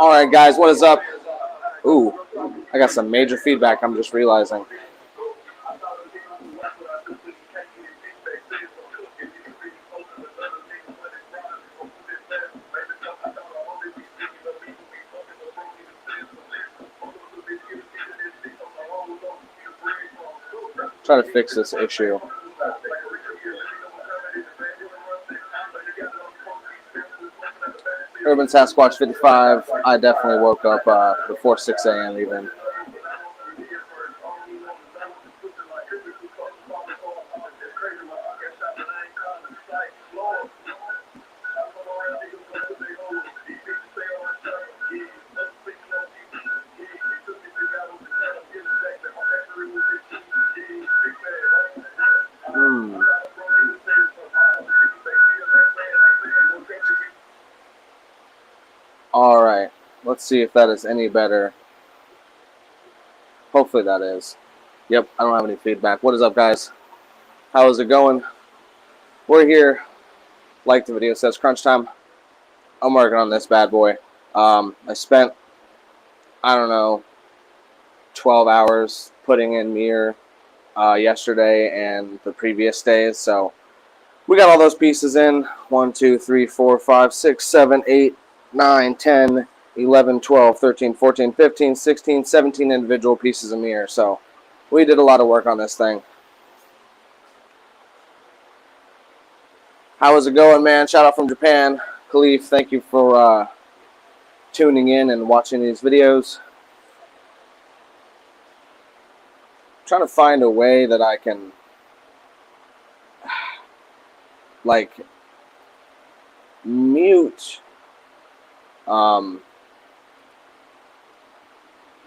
Alright guys, what is up? Ooh, I got some major feedback, I'm just realizing. Try to fix this issue. Urban Sasquatch 55. I definitely woke up before 6 a.m. even. Alright, let's see if that is any better. Hopefully that is. Yep, I don't have any feedback. What is up, guys? How is it going? We're here. Like the video says, crunch time. I'm working on this bad boy. I spent, I don't know, 12 hours putting in mirror yesterday and the previous days, so we got all those pieces in. 1, 2, 3, 4, 5, 6, 7, 8, 9, 10, 11, 12, 13, 14, 15, 16, 17 individual pieces of mirror, so we did a lot of work on this thing. How is it going, man? Shout out from Japan. Khalif, thank you for tuning in and watching these videos. I'm trying to find a way that I can like mute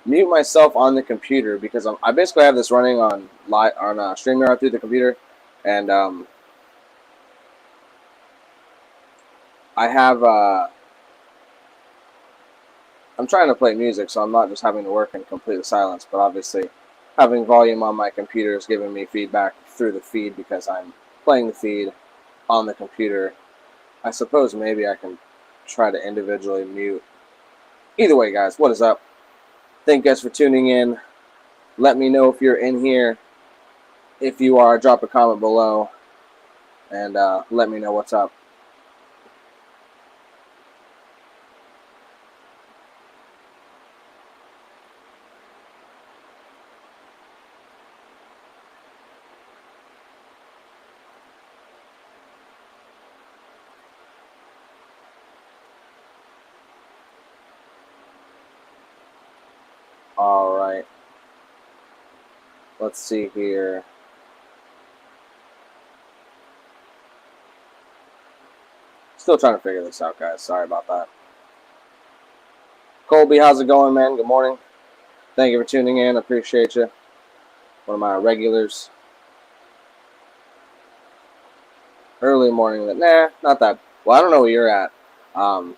myself on the computer, because I basically have this running on StreamYard through the computer, and I have I'm trying to play music, so I'm not just having to work in complete silence, but obviously having volume on my computer is giving me feedback through the feed because I'm playing the feed on the computer. I suppose maybe I can try to individually mute. Either way, guys, what is up? Thank you guys for tuning in. Let me know if you're in here. If you are, drop a comment below and let me know what's up. Alright. Let's see here. Still trying to figure this out, guys. Sorry about that. Colby, how's it going, man? Good morning. Thank you for tuning in. Appreciate you. One of my regulars. Early morning. Nah, not that. Well, I don't know where you're at.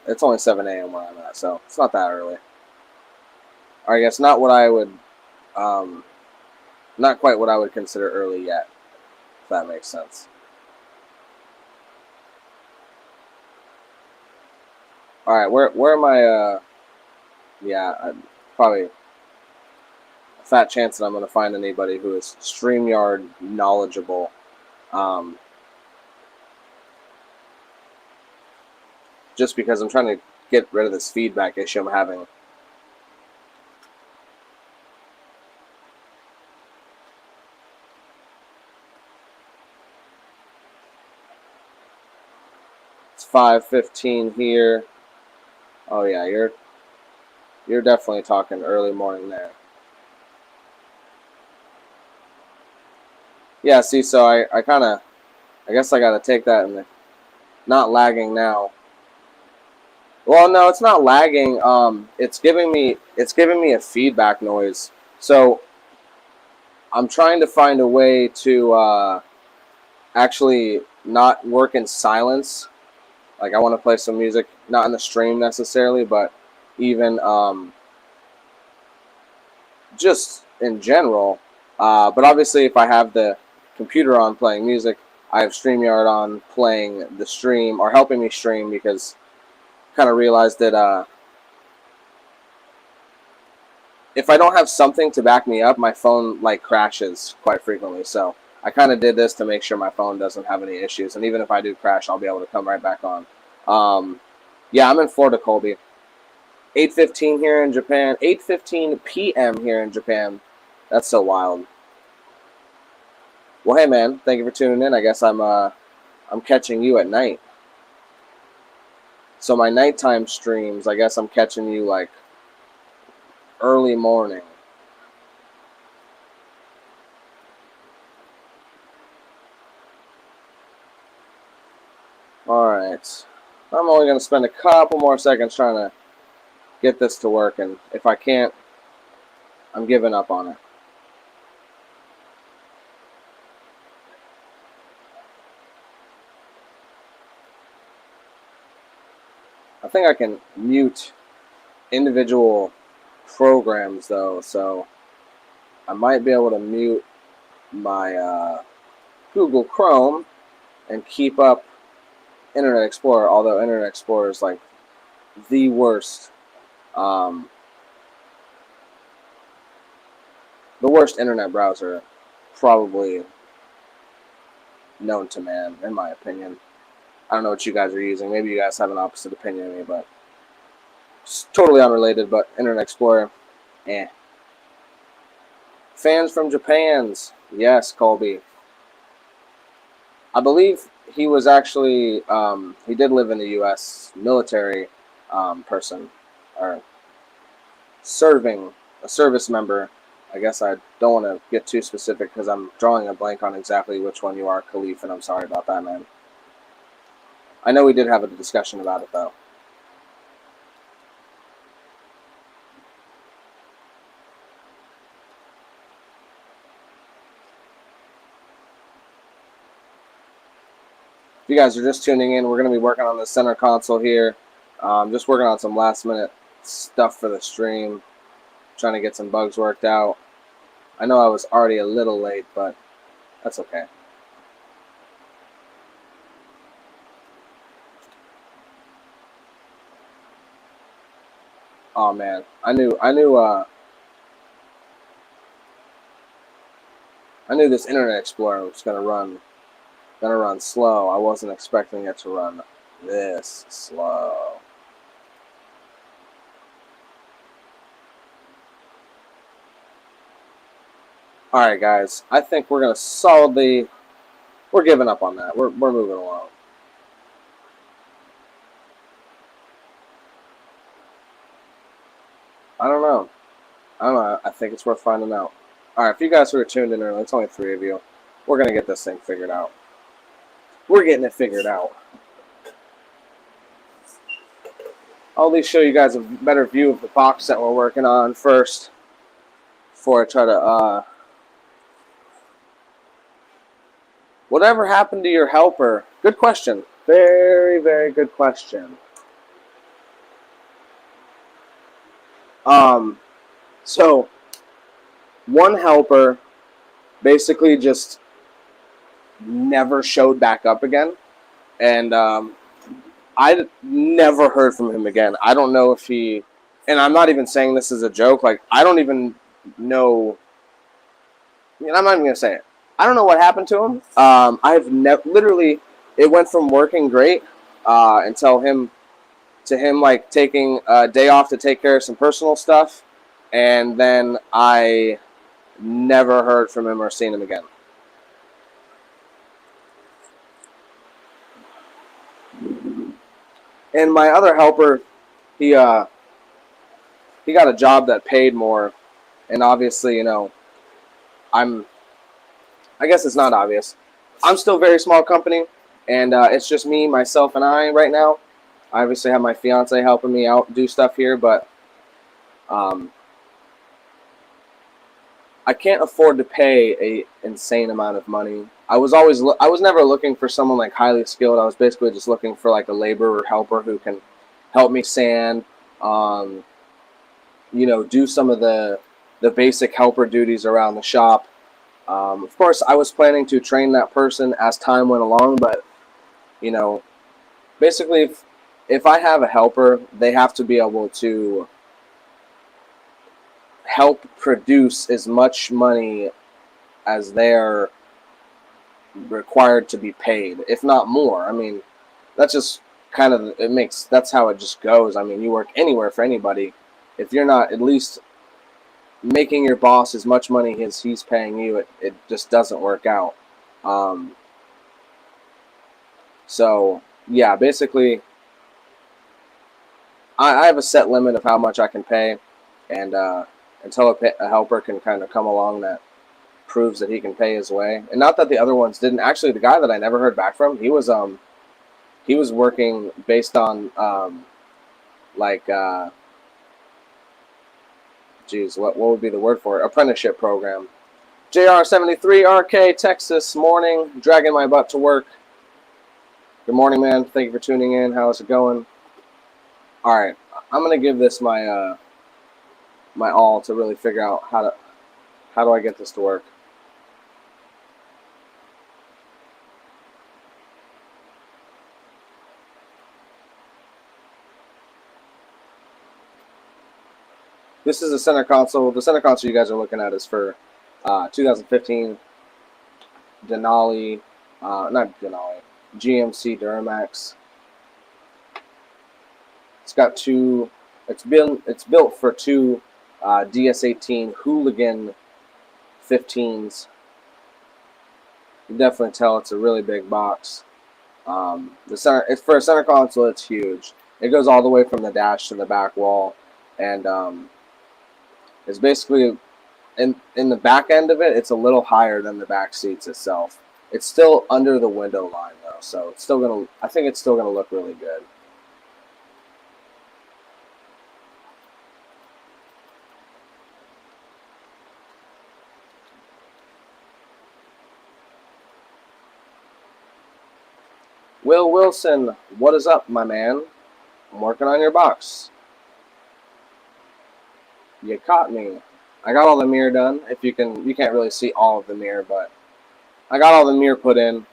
It's only 7 a.m. where I'm at, so it's not that early. Or I guess not what I would, not quite what I would consider early yet, if that makes sense. Alright, where am I, yeah, probably a fat chance that I'm going to find anybody who is StreamYard knowledgeable. Just because I'm trying to get rid of this feedback issue I'm having. It's 5:15 here. Oh yeah, you're definitely talking early morning there. Yeah, see, so I guess I gotta take that in the not lagging now. Well, no, it's not lagging. It's giving me a feedback noise. So I'm trying to find a way to actually not work in silence. Like, I want to play some music, not in the stream necessarily, but even just in general. But obviously, if I have the computer on playing music, I have StreamYard on playing the stream, or helping me stream, because I kind of realized that if I don't have something to back me up, my phone like crashes quite frequently. So I kind of did this to make sure my phone doesn't have any issues, and even if I do crash, I'll be able to come right back on. Yeah, I'm in Florida, Colby. 8:15 here in Japan. 8:15 p.m. here in Japan. That's so wild. Well, hey man, thank you for tuning in. I guess I'm catching you at night. So my nighttime streams, I guess I'm catching you like early morning. Alright. I'm only going to spend a couple more seconds trying to get this to work, and if I can't, I'm giving up on it. I think I can mute individual programs though, so I might be able to mute my Google Chrome and keep up Internet Explorer, although Internet Explorer is like the worst internet browser probably known to man, in my opinion. I don't know what you guys are using. Maybe you guys have an opposite opinion of me, but it's totally unrelated. But Internet Explorer, eh. Fans from Japan's, yes, Colby. I believe he was actually, he did live in the U.S., military person, or serving, a service member. I guess I don't want to get too specific because I'm drawing a blank on exactly which one you are, Khalif, and I'm sorry about that, man. I know we did have a discussion about it, though. If you guys are just tuning in, we're going to be working on the center console here. Just working on some last-minute stuff for the stream. Trying to get some bugs worked out. I know I was already a little late, but that's okay. Oh man, I knew this Internet Explorer was gonna run slow. I wasn't expecting it to run this slow. Alright guys, I think we're we're giving up on that. We're moving along. I don't know. I think it's worth finding out. Alright, if you guys who are tuned in early, it's only 3 of you. We're gonna get this thing figured out. We're getting it figured out. I'll at least show you guys a better view of the box that we're working on first, before I try to whatever happened to your helper? Good question. Very, very good question. So one helper basically just never showed back up again, and I never heard from him again. I don't know if he, and I'm not even saying this as a joke, like I don't even know, I mean, I'm not even gonna say it. I don't know what happened to him. I've literally, it went from working great until him like taking a day off to take care of some personal stuff, and then I never heard from him or seen him again. And my other helper, he got a job that paid more, and obviously, you know, I guess it's not obvious. I'm still a very small company, and it's just me, myself, and I right now. I obviously have my fiance helping me out do stuff here, but I can't afford to pay an insane amount of money. I was never looking for someone like highly skilled. I was basically just looking for like a laborer helper who can help me sand, you know, do some of the basic helper duties around the shop. Of course, I was planning to train that person as time went along, but you know, basically, if I have a helper, they have to be able to help produce as much money as they're required to be paid, if not more. I mean, that's just kind of, that's how it just goes. I mean, you work anywhere for anybody. If you're not at least making your boss as much money as he's paying you, it just doesn't work out. So yeah, basically, I have a set limit of how much I can pay, and until a helper can kind of come along that proves that he can pay his way. And not that the other ones didn't. Actually, the guy that I never heard back from, he was working based on geez, what would be the word for it? Apprenticeship program. JR73 RK Texas morning, dragging my butt to work. Good morning, man. Thank you for tuning in. How's it going? All right, I'm gonna give this my my all to really figure out how do I get this to work. This is the center console. The center console you guys are looking at is for 2015 Denali, not Denali, GMC Duramax. It's got two. It's built for two DS18 Hooligan 15s. You can definitely tell it's a really big box. It's for a center console. It's huge. It goes all the way from the dash to the back wall, and it's basically in the back end of it. It's a little higher than the back seats itself. It's still under the window line though, so it's still gonna. I think it's still gonna look really good. Will Wilson, what is up, my man? I'm working on your box. You caught me. I got all the mirror done. You can't really see all of the mirror, but I got all the mirror put in.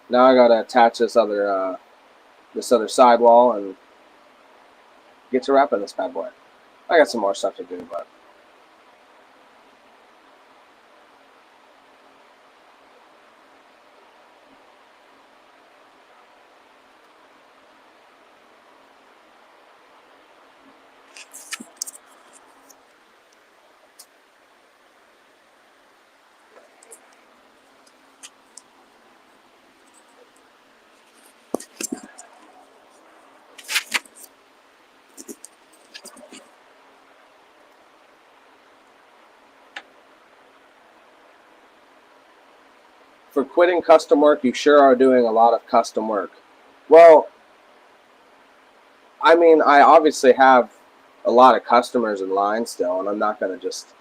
Now I gotta attach this other sidewall and get to wrapping this bad boy. I got some more stuff to do, but. For quitting custom work, you sure are doing a lot of custom work. Well, I mean, I obviously have a lot of customers in line still, and I'm not going to just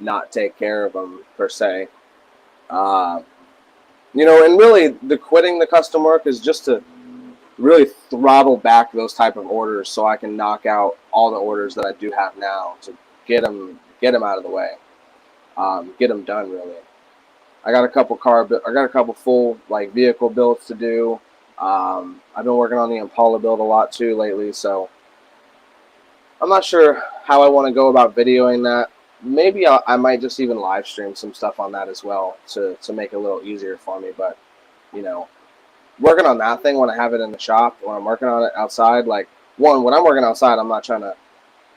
not take care of them, per se. You know, and really, the quitting the custom work is just to really throttle back those type of orders so I can knock out all the orders that I do have now to get them out of the way, get them done, really. I got a couple full vehicle builds to do. I've been working on the Impala build a lot too lately, so I'm not sure how I want to go about videoing that. Maybe I might just even live stream some stuff on that as well to make it a little easier for me. But you know, working on that thing when I have it in the shop, when I'm working on it outside, when I'm working outside, I'm not trying to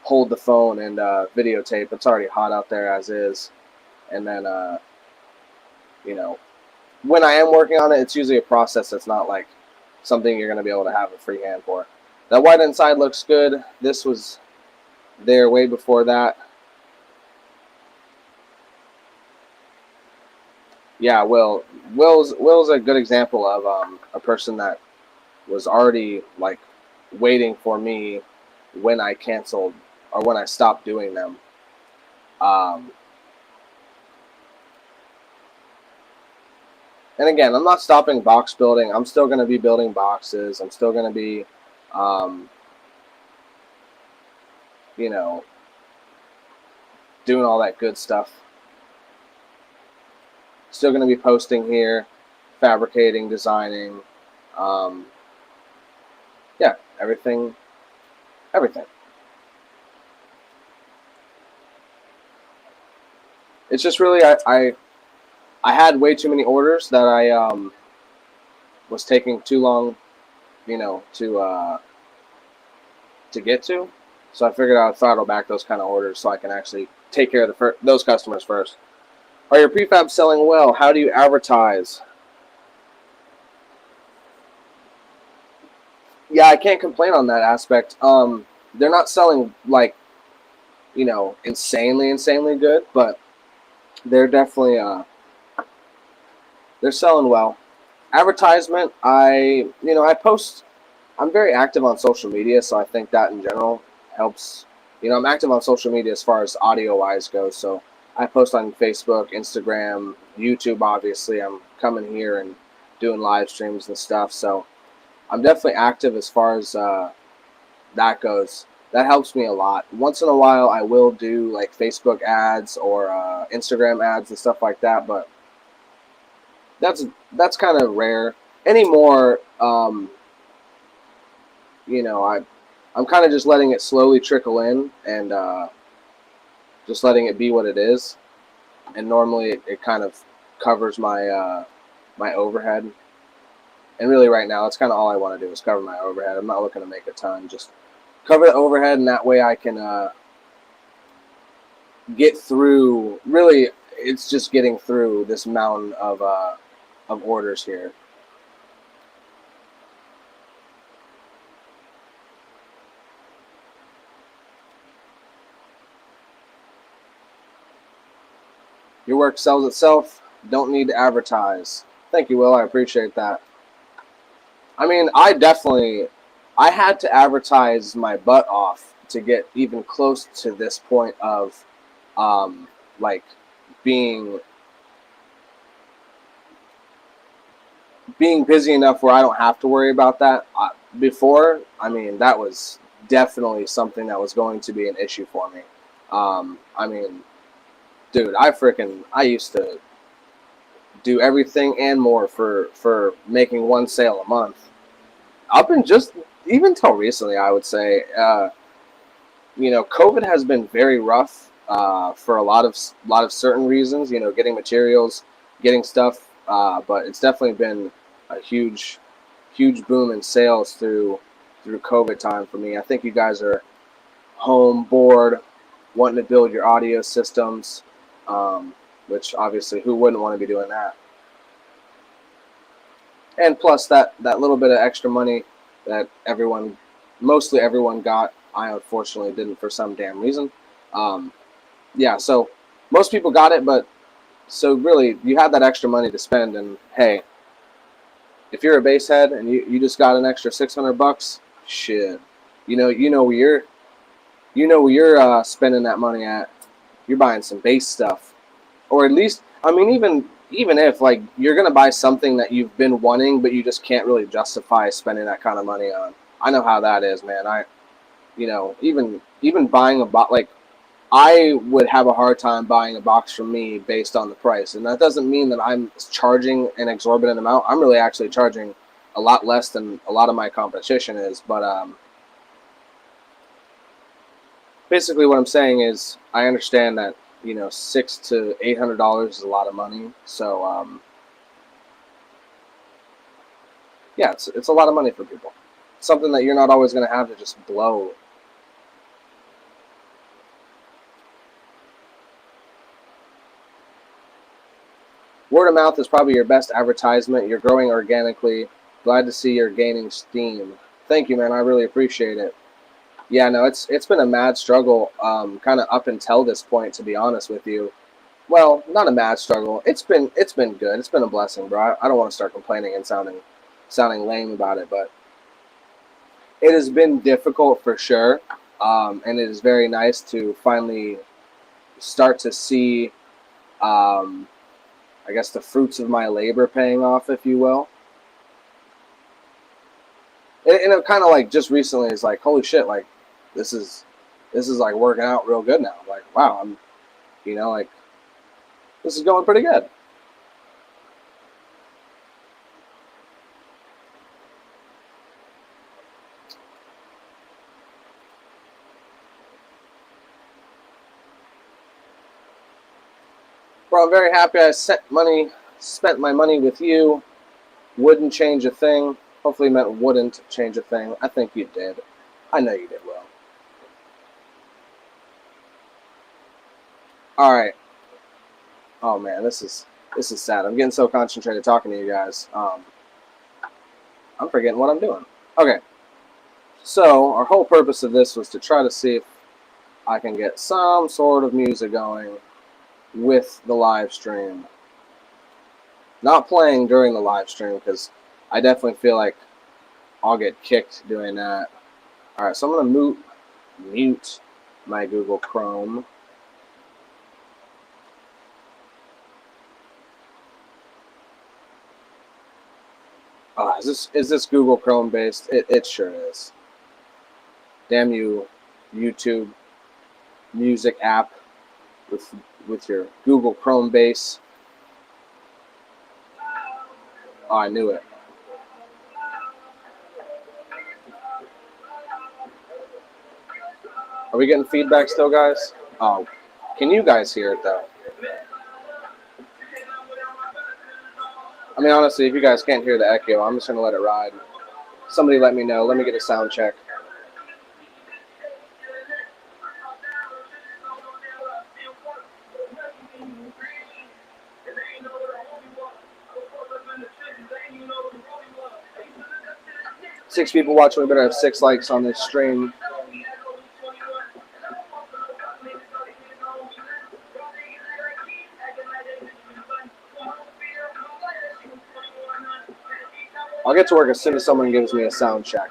hold the phone and videotape. It's already hot out there as is, and then you know, when I am working on it, it's usually a process that's not like something you're going to be able to have a free hand for. That white inside looks good. This was there way before that. Yeah, Will's a good example of a person that was already waiting for me when I canceled or when I stopped doing them. And again, I'm not stopping box building. I'm still going to be building boxes. I'm still going to be, you know, doing all that good stuff. Still going to be posting here, fabricating, designing, yeah, everything. It's just really I had way too many orders that I was taking too long, you know, to get to. So I figured I'd throttle back those kind of orders so I can actually take care of those customers first. Are your prefabs selling well? How do you advertise? Yeah, I can't complain on that aspect. They're not selling like, you know, insanely good, but they're definitely they're selling well. Advertisement, I post. I'm very active on social media, so I think that in general helps. You know, I'm active on social media as far as audio wise goes. So I post on Facebook, Instagram, YouTube. Obviously, I'm coming here and doing live streams and stuff. So I'm definitely active as far as that goes. That helps me a lot. Once in a while, I will do like Facebook ads or Instagram ads and stuff like that, but that's kind of rare anymore. You know, I'm kind of just letting it slowly trickle in and just letting it be what it is. And normally it kind of covers my my overhead. And really, right now, that's kind of all I want to do is cover my overhead. I'm not looking to make a ton. Just cover the overhead, and that way I can get through. Really, it's just getting through this mountain of orders here. Your work sells itself. Don't need to advertise. Thank you, Will. I appreciate that. I mean, I had to advertise my butt off to get even close to this point of, like, being busy enough where I don't have to worry about that. Before, I mean, that was definitely something that was going to be an issue for me. I mean, dude, I used to do everything and more for making one sale a month. Up and just even till recently, I would say, you know, COVID has been very rough for a lot of certain reasons. You know, getting materials, getting stuff, but it's definitely been a huge boom in sales through COVID time for me. I think you guys are home, bored, wanting to build your audio systems, which obviously who wouldn't want to be doing that? And plus that little bit of extra money that mostly everyone got, I unfortunately didn't for some damn reason. Yeah, so most people got it, but so really you had that extra money to spend, and hey, if you're a bass head and you just got an extra $600, shit, you know where you're spending that money at. You're buying some bass stuff, or at least, I mean, even if like you're gonna buy something that you've been wanting, but you just can't really justify spending that kind of money on. I know how that is, man. You know, even buying a box, like I would have a hard time buying a box from me based on the price, and that doesn't mean that I'm charging an exorbitant amount. I'm really actually charging a lot less than a lot of my competition is, but basically what I'm saying is I understand that, you know, $600 to $800 is a lot of money. So yeah, it's a lot of money for people. Something that you're not always going to have to just blow. Word of mouth is probably your best advertisement. You're growing organically. Glad to see you're gaining steam. Thank you, man. I really appreciate it. Yeah, no, it's been a mad struggle, kind of up until this point, to be honest with you. Well, not a mad struggle. It's been good. It's been a blessing, bro. I don't want to start complaining and sounding lame about it, but it has been difficult for sure, and it is very nice to finally start to see, I guess, the fruits of my labor paying off, if you will. And it kind of like just recently is like, holy shit, like this is like working out real good now. Like, wow, I'm, you know, like this is going pretty good. Bro, I'm very happy I spent my money with you. Wouldn't change a thing. Hopefully you meant wouldn't change a thing. I think you did. I know you did well. Alright. Oh man, this is sad. I'm getting so concentrated talking to you guys. I'm forgetting what I'm doing. Okay. So, our whole purpose of this was to try to see if I can get some sort of music going with the live stream. Not playing during the live stream, because I definitely feel like I'll get kicked doing that. Alright, so I'm going to mute my Google Chrome. Is this Google Chrome based? It sure is. Damn you, YouTube music app with your Google Chrome base. Oh, I knew it. Are we getting feedback still, guys? Oh, can you guys hear it though? I mean, honestly, if you guys can't hear the echo, I'm just gonna let it ride. Somebody let me know. Let me get a sound check. Six people watching. We better have 6 likes on this stream. I'll get to work as soon as someone gives me a sound check.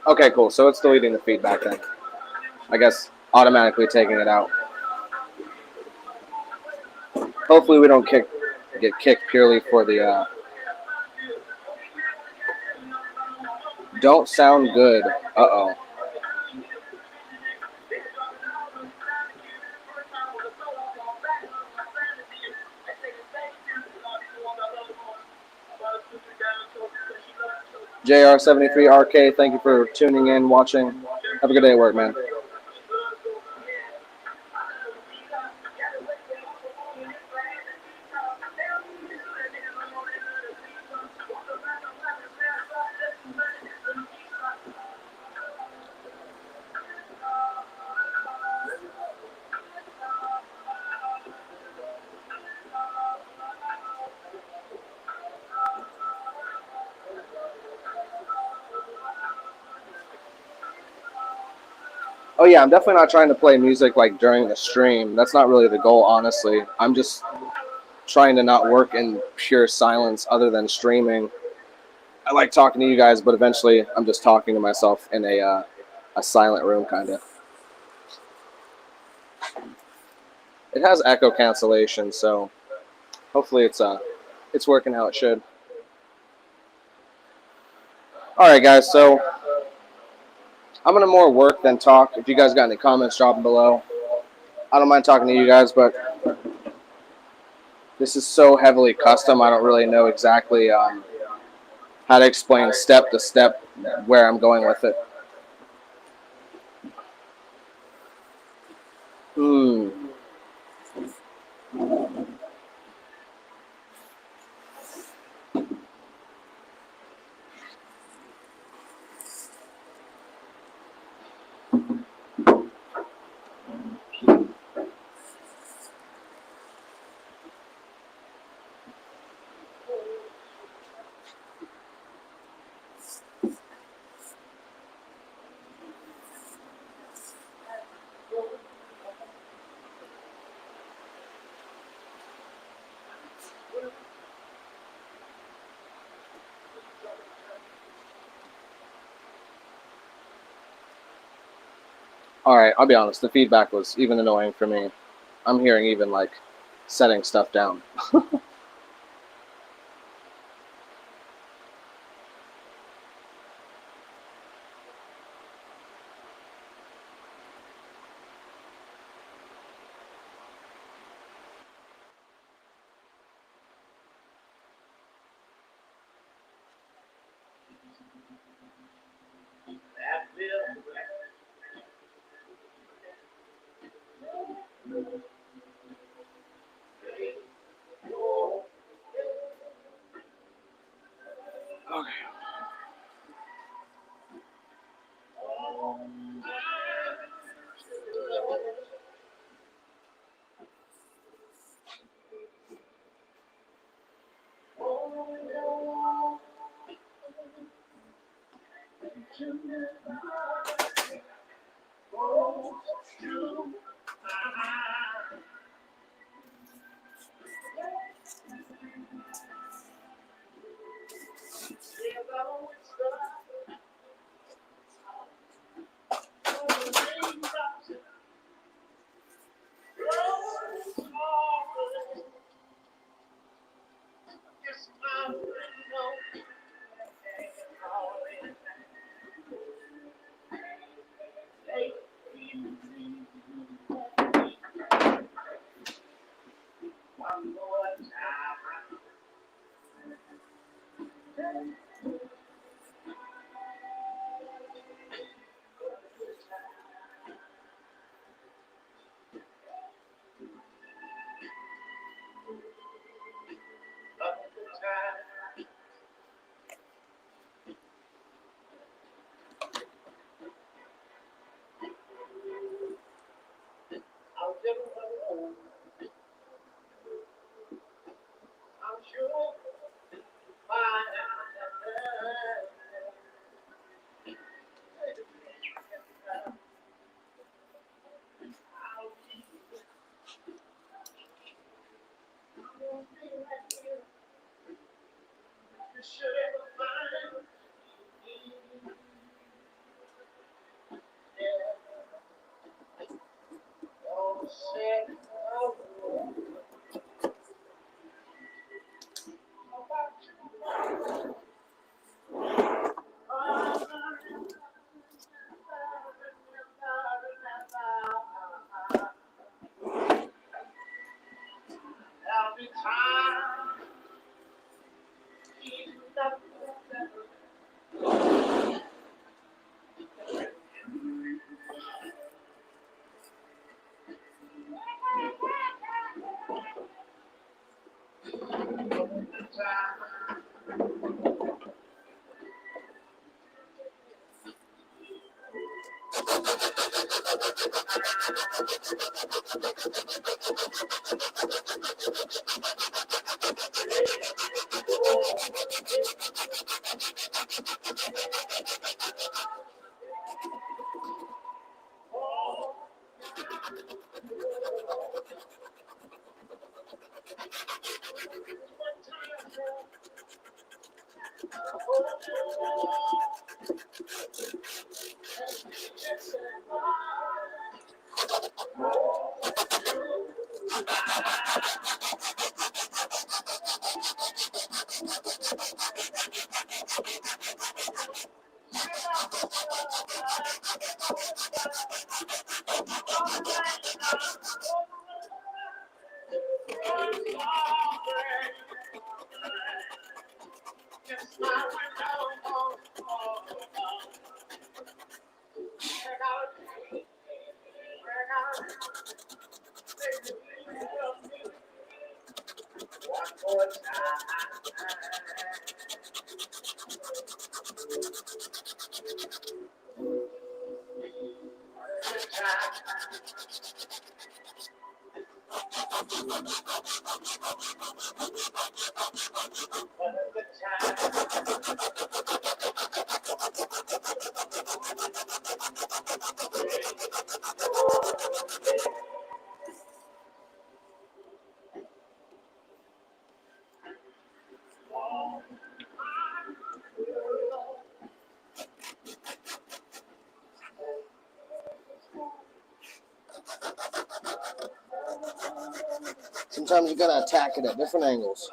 Okay, cool. So it's deleting the feedback then. I guess automatically taking it out. Hopefully we don't get kicked purely for the don't sound good. Uh-oh. JR73RK, thank you for tuning in, watching. Have a good day at work, man. Oh yeah, I'm definitely not trying to play music like during the stream. That's not really the goal, honestly. I'm just trying to not work in pure silence other than streaming. I like talking to you guys, but eventually I'm just talking to myself in a silent room, kind of. It has echo cancellation, so hopefully it's working how it should. All right, guys, so I'm going to more work than talk. If you guys got any comments, drop them below. I don't mind talking to you guys, but this is so heavily custom, I don't really know exactly how to explain step to step where I'm going with it. Alright, I'll be honest, the feedback was even annoying for me. I'm hearing even, like, setting stuff down. Sometimes you gotta attack it at different angles.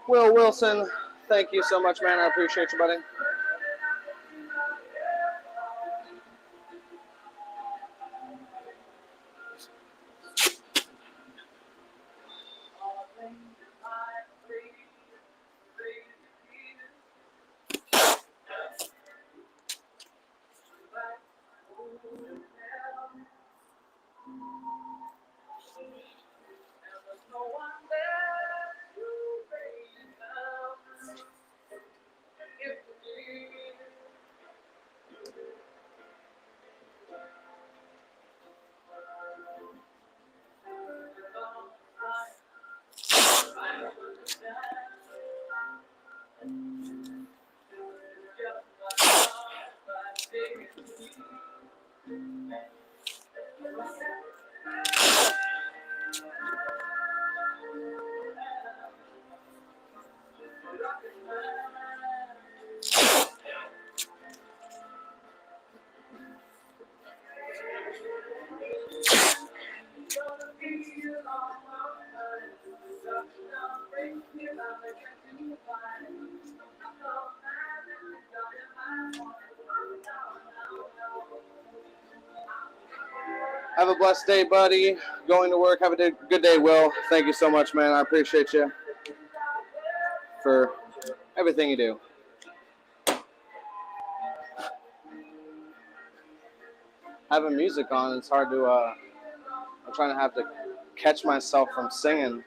Will Wilson, thank you so much, man. I appreciate you, buddy. Have a blessed day, buddy. Going to work. Have a good day, Will. Thank you so much, man. I appreciate you for everything you do. Having music on, it's hard to, I'm trying to have to catch myself from singing.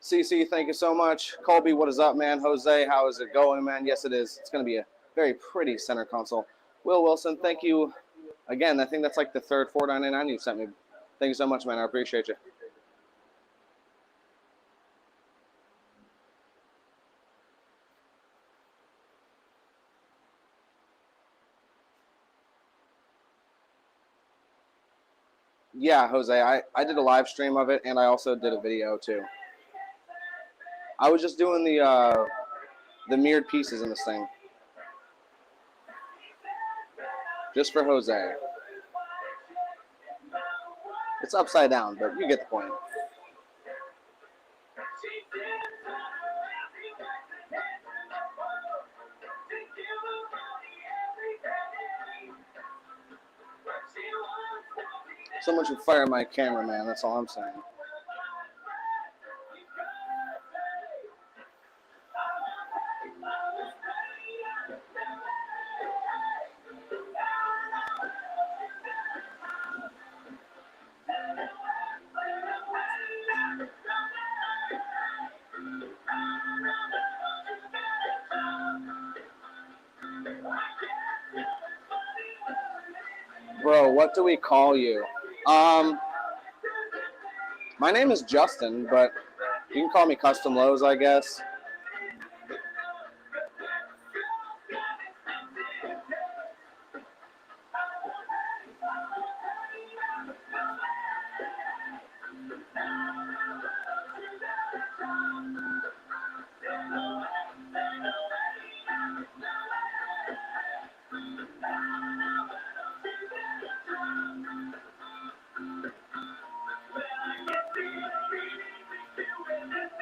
CC, thank you so much. Colby, what is up, man? Jose, how is it going, man? Yes, it is. It's going to be a very pretty center console. Will Wilson, thank you again. I think that's like the third $4.99 you sent me. Thank you so much, man. I appreciate you. Yeah, Jose, I did a live stream of it, and I also did a video, too. I was just doing the mirrored pieces in this thing. Just for Jose. It's upside down, but you get the point. Someone should fire my cameraman, that's all I'm saying. Bro, what do we call you? My name is Justin, but you can call me Customlowz, I guess.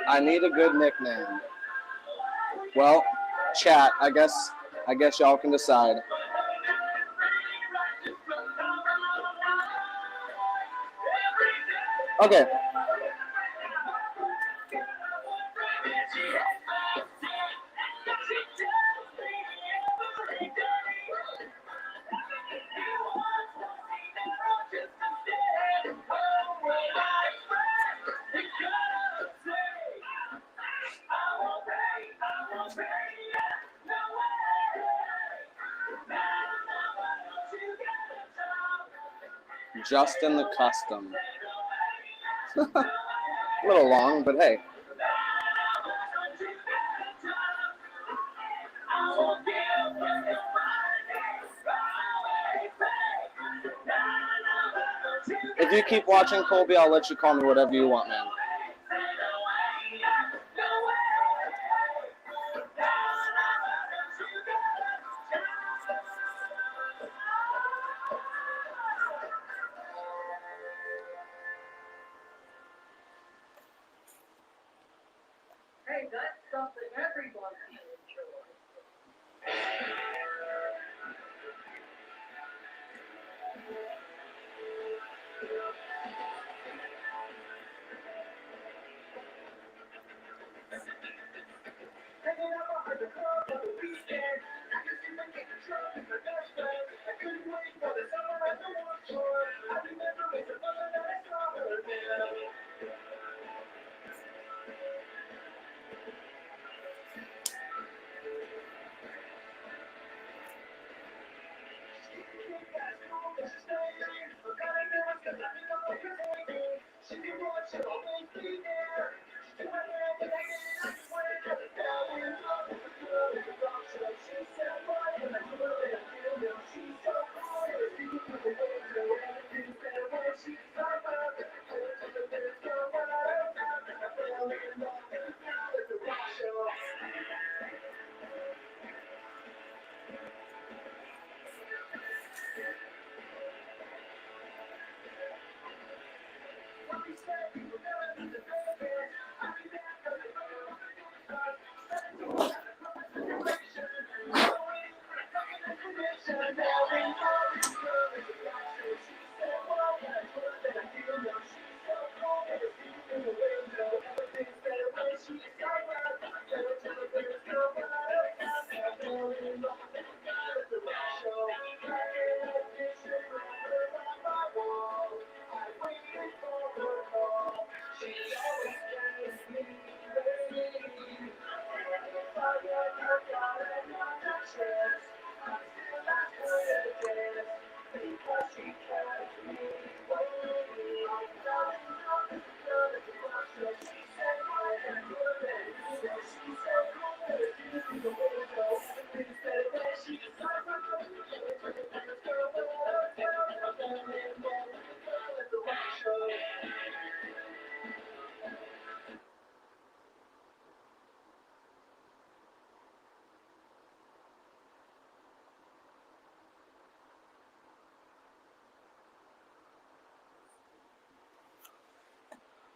I need a good nickname. Well, chat, I guess I guess y'all can decide. Okay. Justin the Custom. A little long, but hey. If you keep watching, Colby, I'll let you call me whatever you want, man. Hey, that's something everyone can enjoy. Hanging out at the club on the weekend. I can see my getting drunk with my best friend. I couldn't wait for the summer at the Warped Tour. I remember it's the mother that I saw her there. She can watch it always be there. She took my hand and I swear that I fell in love with the girl in the rock show. She said, why? And I told her that I feel now. She's so cool. I was speaking through the window. Everything's better when she's like her. I went to the disco, but I don't know. I fell in love with the girl at the rock show.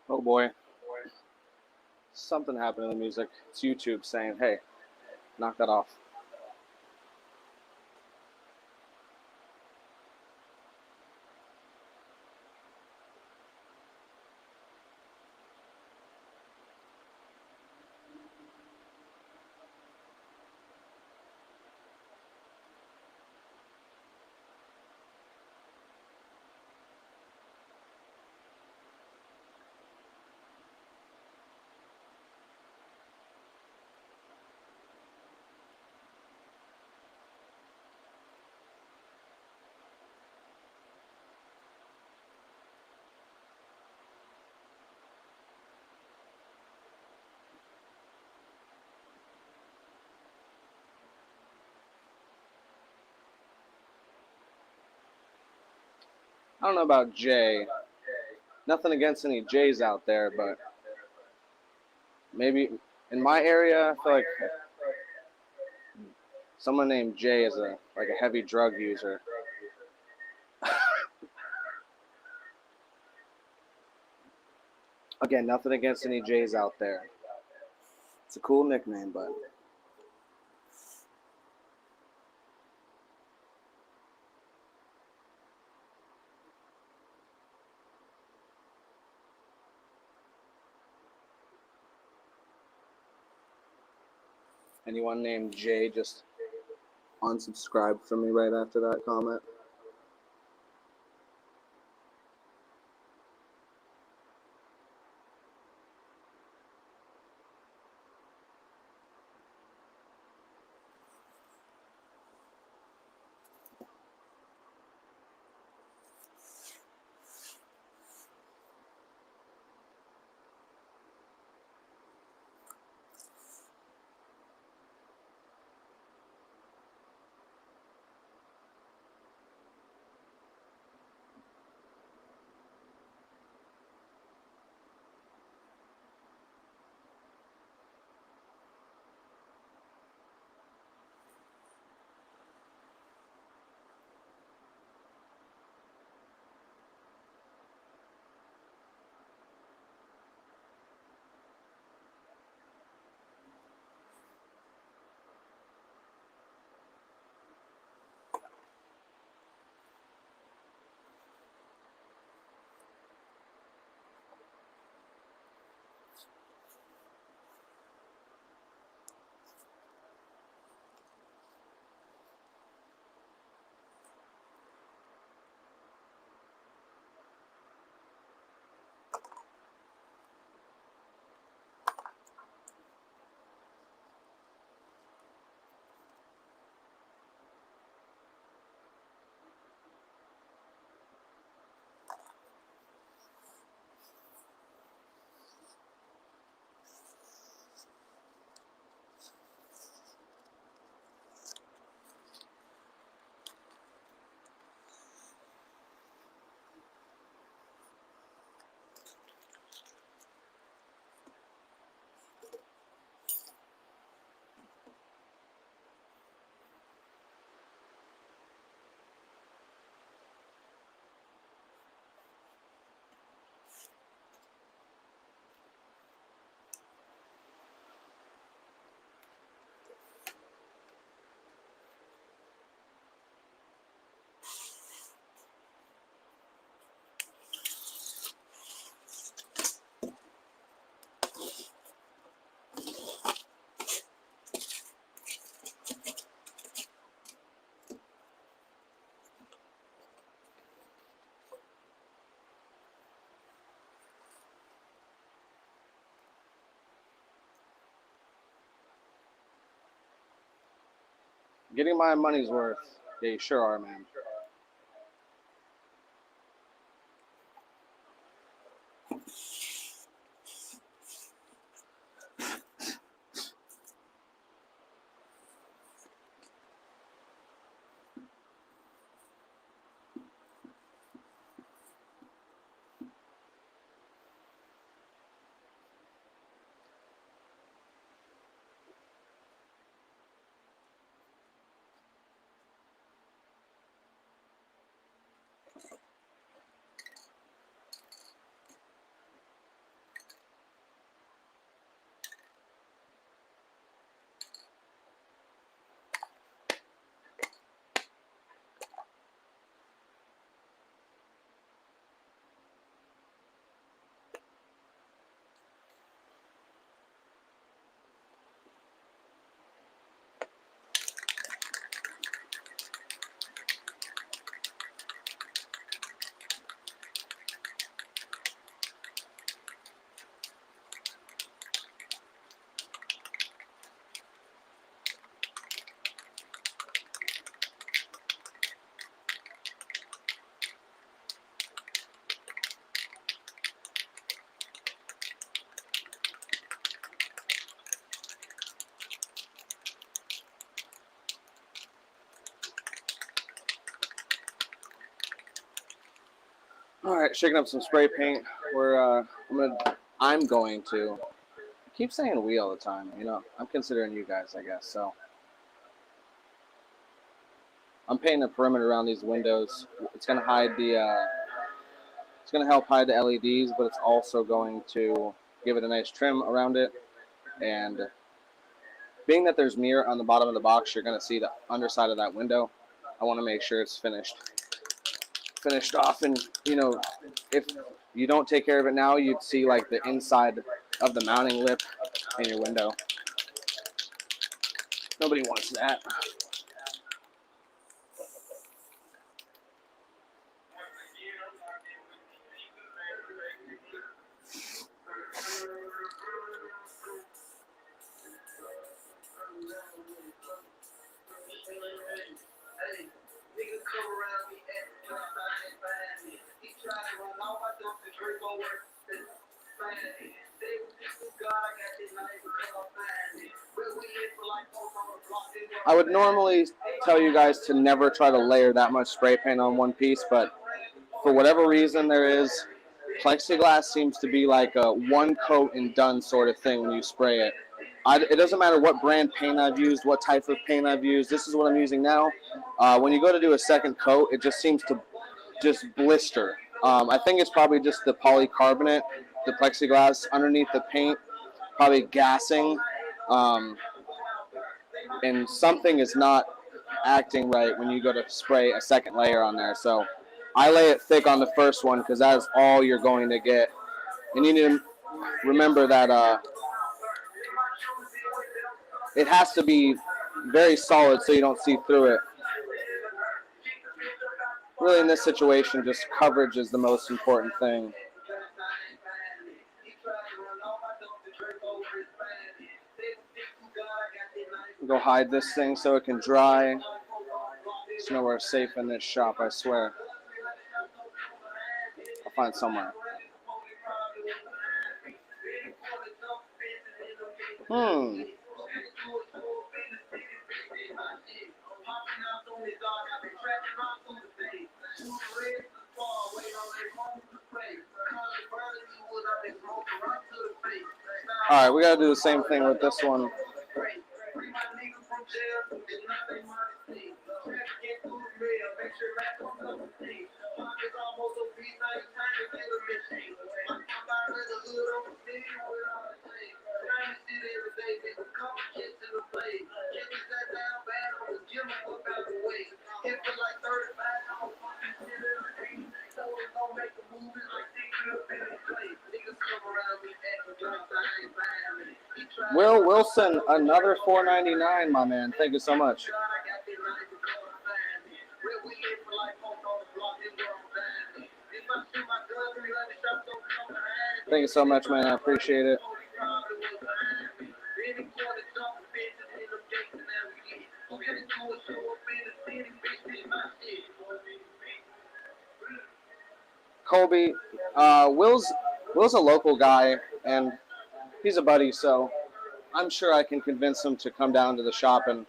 Oh boy. Something happened to the music. It's YouTube saying, hey, knock that off. I don't know about Jay. Nothing against any Jays out there, but maybe in my area, I feel like someone named Jay is a heavy drug user. Again, nothing against any Jays out there. It's a cool nickname, but Anyone named Jay just unsubscribed from me right after that comment. Getting my money's worth. Yeah, you sure are, man. All right, shaking up some spray paint. I'm going to keep saying we all the time. You know, I'm considering you guys, I guess. So I'm painting a perimeter around these windows. It's going to hide the. It's going to help hide the LEDs, but it's also going to give it a nice trim around it. And being that there's mirror on the bottom of the box, you're going to see the underside of that window. I want to make sure it's finished off, and you know, if you don't take care of it now, you'd see like the inside of the mounting lip in your window. Nobody wants that. Hey, niggas come around me acting like I ain't buying it. He tried to run all my dope and drink on work. They God, I got this night because I'm buying it. Where we in for like 4 hours, blocked in. I would normally tell you guys to never try to layer that much spray paint on one piece, but for whatever reason there is, plexiglass seems to be like a one coat and done sort of thing when you spray it. It doesn't matter what brand paint I've used, what type of paint I've used. This is what I'm using now. When you go to do a second coat, it just seems to just blister. I think it's probably just the polycarbonate, the plexiglass underneath the paint, probably gassing, and something is not acting right when you go to spray a second layer on there. So I lay it thick on the first one because that is all you're going to get. And you need to remember that it has to be very solid so you don't see through it. Really, in this situation, just coverage is the most important thing. Go hide this thing so it can dry. There's nowhere safe in this shop, I swear. I'll find somewhere. Alright, we gotta do the same thing with this one. Will Wilson, another $4.99, my man. Thank you so much. Thank you so much, man. I appreciate it. Colby, Will's a local guy, and he's a buddy, so I'm sure I can convince him to come down to the shop and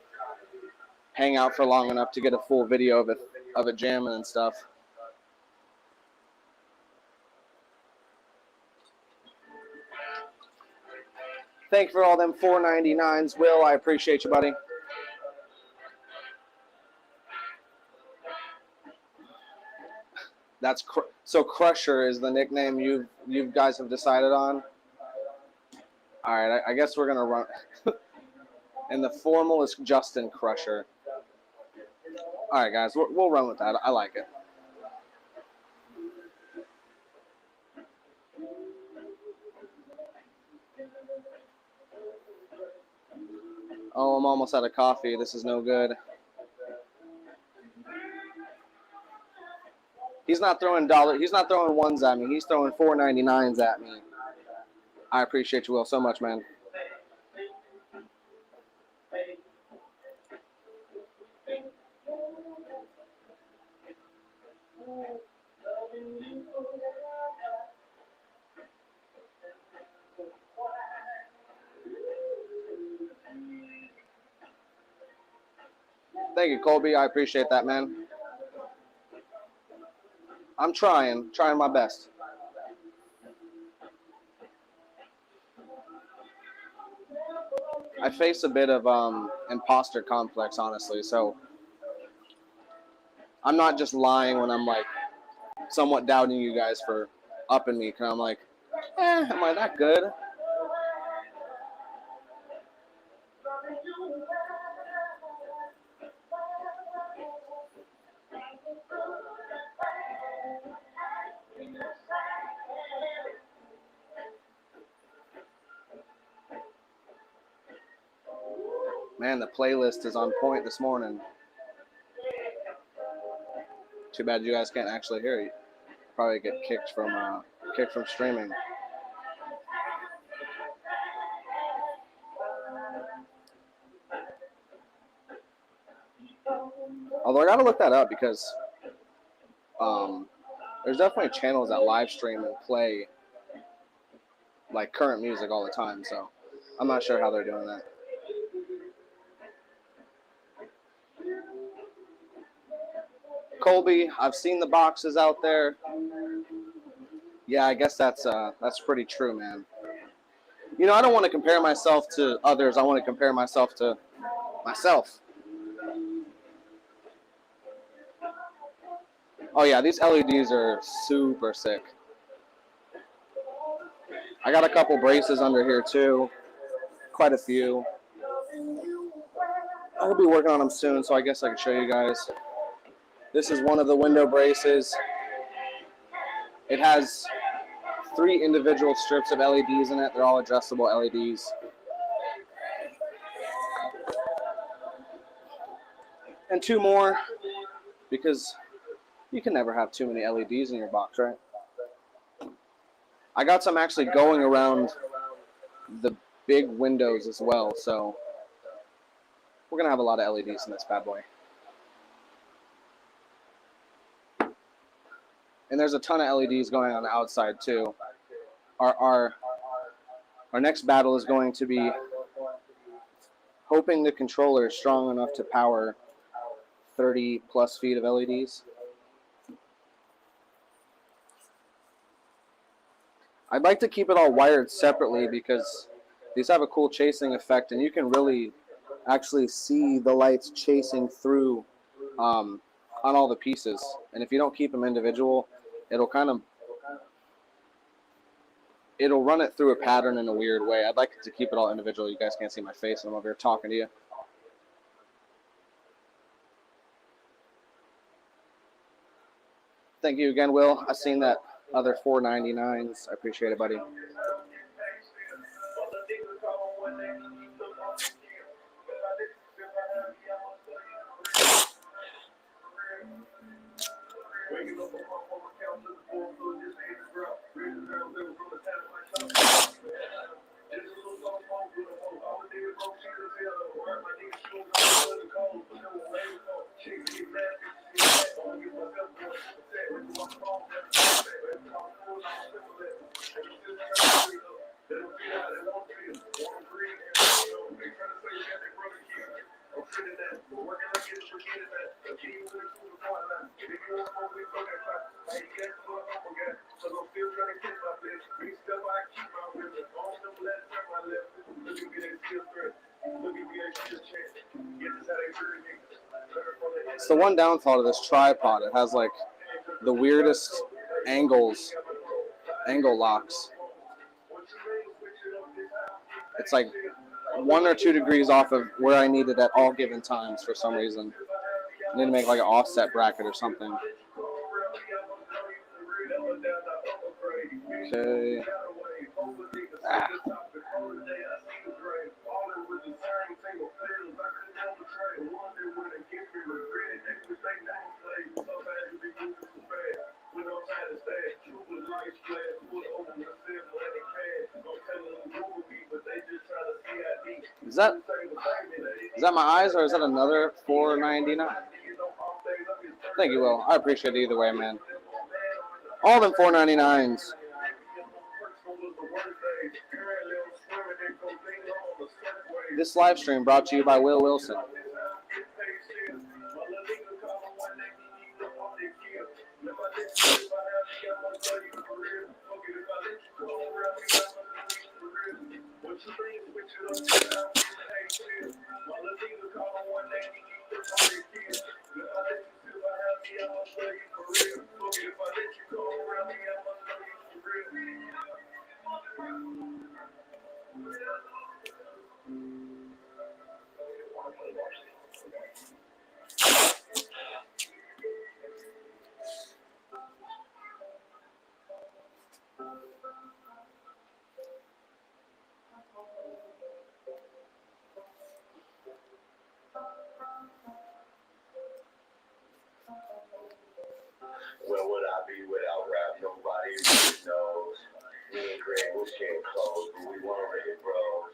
hang out for long enough to get a full video of it jamming and stuff. Thank you for all them $4.99s, Will. I appreciate you, buddy. That's so Crusher is the nickname you guys have decided on. All right, I guess we're gonna run. And the formal is Justin Crusher. All right, guys, we'll run with that. I like it. Oh, I'm almost out of coffee. This is no good. He's not throwing He's not throwing ones at me. He's throwing $4.99s at me. I appreciate you, Will, so much, man. Thank you, Colby. I appreciate that, man. I'm trying my best. I face a bit of imposter complex, honestly, so I'm not just lying when I'm like somewhat doubting you guys for upping me, because I'm like, am I that good? Man, the playlist is on point this morning. Too bad you guys can't actually hear it. Probably get kicked from streaming. Although I gotta look that up because there's definitely channels that live stream and play like current music all the time. So I'm not sure how they're doing that. Colby, I've seen the boxes out there. Yeah, I guess that's pretty true, man. You know, I don't want to compare myself to others. I want to compare myself to myself. Oh yeah, these LEDs are super sick. I got a couple braces under here too. Quite a few. I'll be working on them soon, so I guess I can show you guys. This is one of the window braces. It has 3 individual strips of LEDs in it. They're all adjustable LEDs. And 2 more, because you can never have too many LEDs in your box, right? I got some actually going around the big windows as well, so we're going to have a lot of LEDs in this bad boy. And there's a ton of LEDs going on the outside too. Our next battle is going to be hoping the controller is strong enough to power 30 plus feet of LEDs. I'd like to keep it all wired separately because these have a cool chasing effect, and you can really actually see the lights chasing through on all the pieces. And if you don't keep them individual, it'll run it through a pattern in a weird way. I'd like to keep it all individual. You guys can't see my face, and I'm over here talking to you. Thank you again, Will. I've seen that other 499s. I appreciate it, buddy. It's the one downfall to this tripod. It has like the weirdest angle locks. It's like 1 or 2 degrees off of where I need it at all given times for some reason. I need to make like an offset bracket or something. Okay. Is that my eyes, or is that another 499? Thank you, Will. I appreciate it either way, man. All them 499s. This live stream brought to you by Will Wilson. be without rap, nobody really knows. Me and Greg was sharing clothes, but we weren't really bros.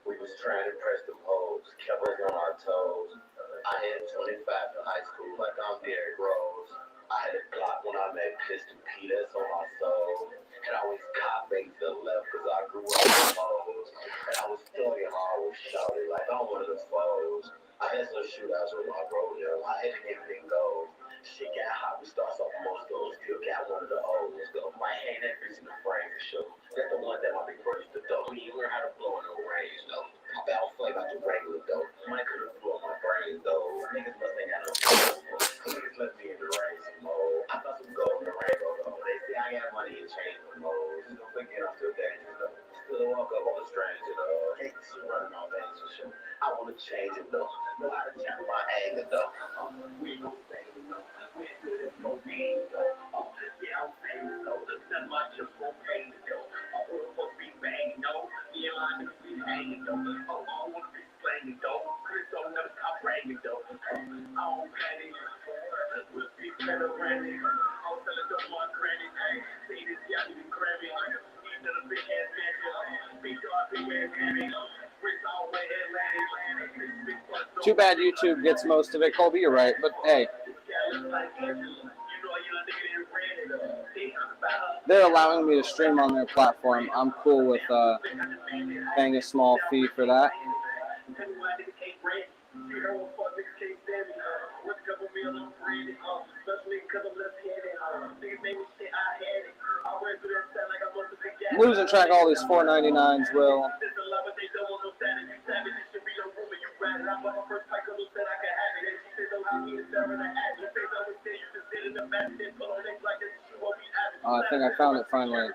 We was trying to press the hoes, kept us on our toes. I had 25 in high school like I'm Derrick Rose. I had a Glock when I met Pistol P, that's on my soul. And I was cop back to the left cause I grew up with hoes. And I was studying hard with shouting like I'm one of the foes. I had some shootouts with my bro, yo. I had to give it and go. Shit got hot, we start off most goals. Still got one of the old ones though. My hand that grease in the frame for sure. That's the one that my big bro used to throw. When you learn how to blow in the range though. My battle flame out the regular though. Mine could have blew up my brain though. Niggas must ain't got no gold. Niggas left me in the rain some more. I thought some gold in the rainbow though. They say I got money and change no more. Just don't forget I'm still dangerous though. Still walk up on a stranger though. Hate this shit running my veins for sure. I wanna change it though. Know how to channel my anger though. We gon' say it though. We ain't good at cocaine though. Yeah, I'm famous though. That's my just cocaine though. We're supposed to be banging though. Me and my niggas be hanging though. I wanna be slanging though. Chris don't never stop bragging though. I don't panic. We'll be better running. I'm telling them my granny. Hey, see this guy need a Grammy. He's in a big ass mansion. Big dog, big ass Grammy. Chris always Atlantic. Too bad YouTube gets most of it, Colby. You're right, but hey, they're allowing me to stream on their platform. I'm cool with paying a small fee for that. I'm losing track of all these $4.99s, Will. I think I found it finally.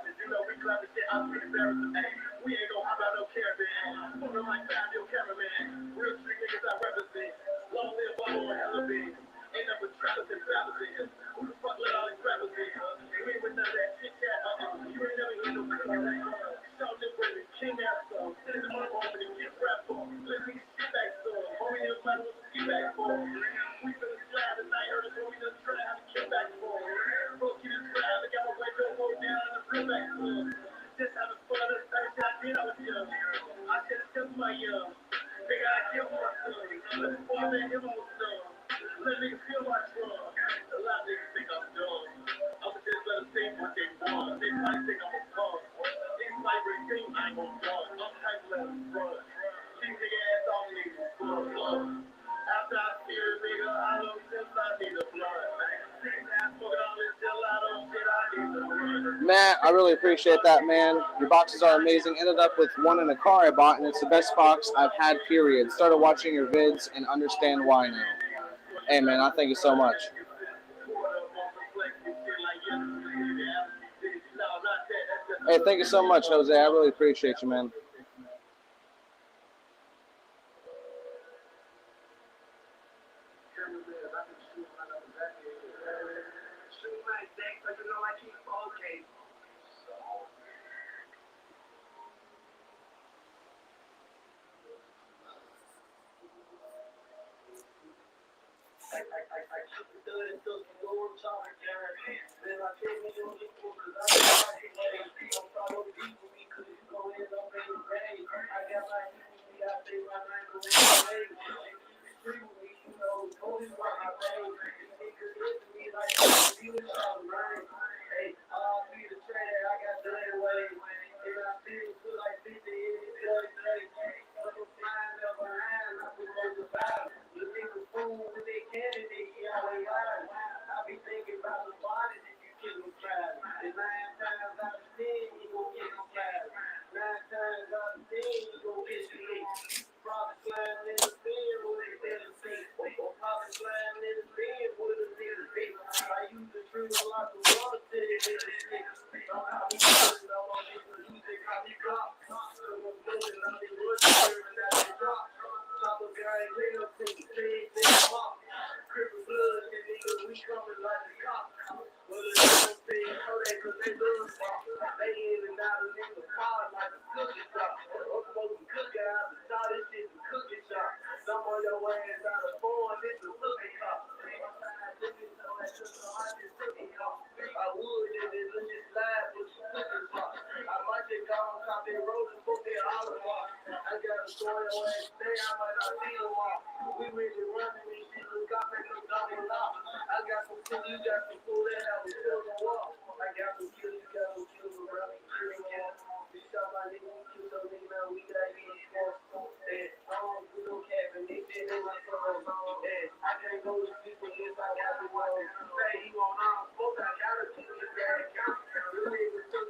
Matt, I really appreciate that, man. Your boxes are amazing. Ended up with one in a car I bought, and it's the best box I've had, period. Started watching your vids and understand why now. Hey, man, I thank you so much. Hey, thank you so much, Jose. I really appreciate you, man. ass stay, I might not see them all. We really running these shit, look, I make them double up. I got some shit, you got some food that have a kill the wall. I got some kills, you got some kills around me, killing gas. We shot my nigga, we kill some nigga, now we got getting small. I don't do no cabin, they did it like some I can't go to sleep with this, I got to watch it. Say he gon' smoke, I gotta keep this bad count. You niggas took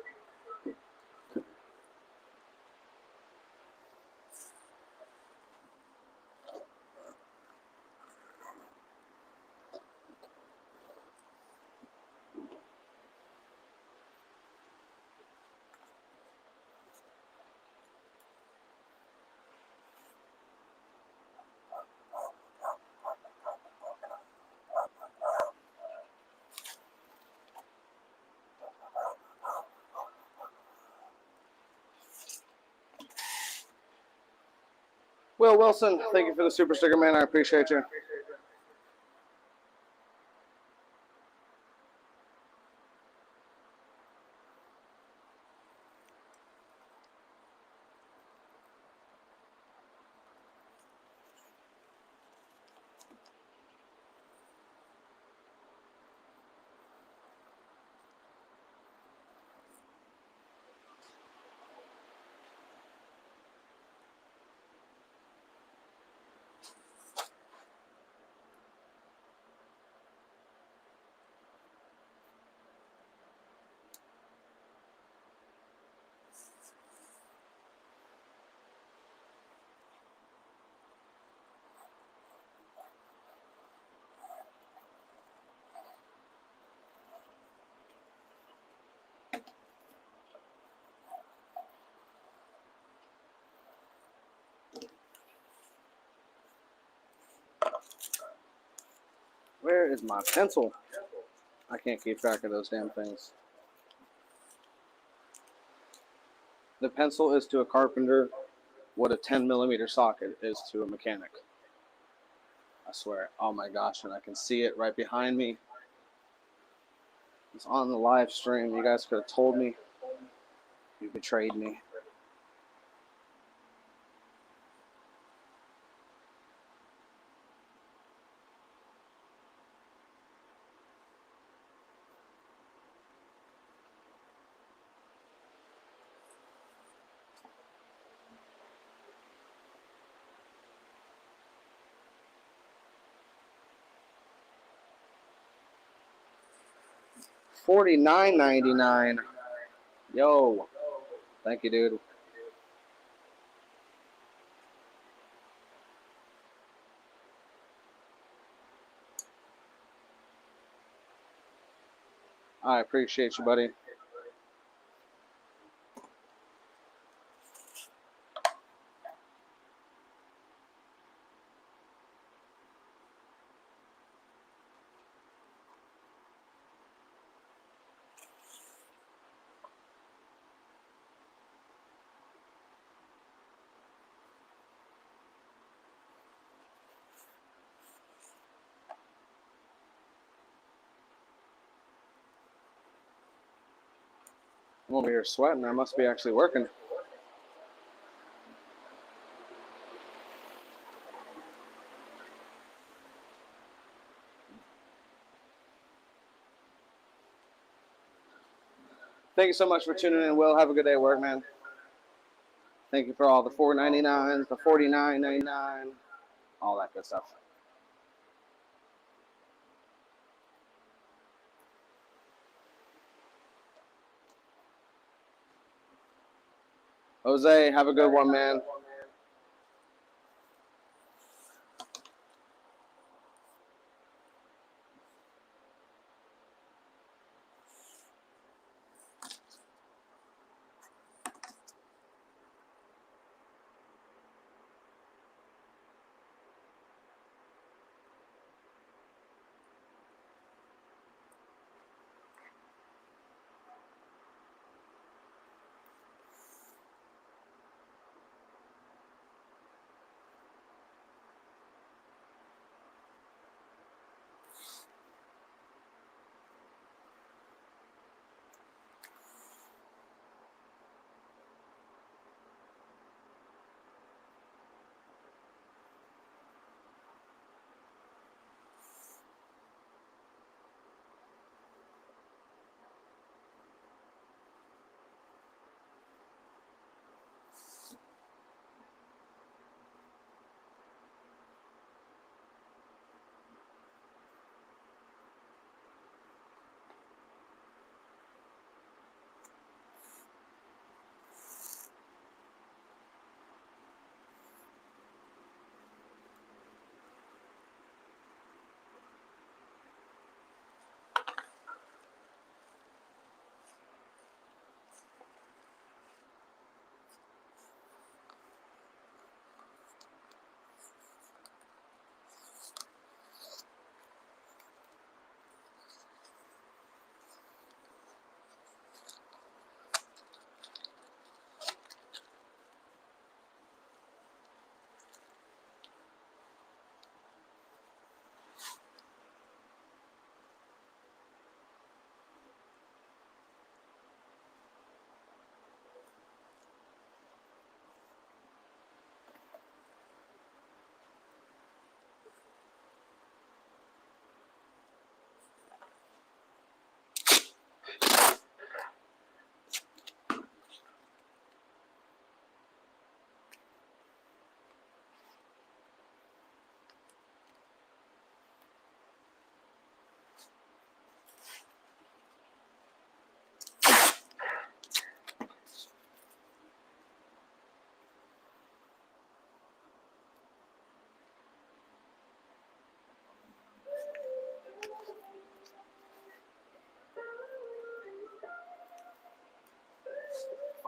Will Wilson, thank you for the super sticker, man. I appreciate you. Where is my pencil? I can't keep track of those damn things. The pencil is to a carpenter what a 10mm socket is to a mechanic. I swear. Oh my gosh, and I can see it right behind me. It's on the live stream. You guys could have told me. You betrayed me. $49.99. Yo, thank you, dude. I appreciate you, buddy. I'm over here sweating. I must be actually working. Thank you so much for tuning in, Will. Have a good day at work, man. Thank you for all the $4.99s, the $49.99, all that good stuff. Jose, have a good one, man.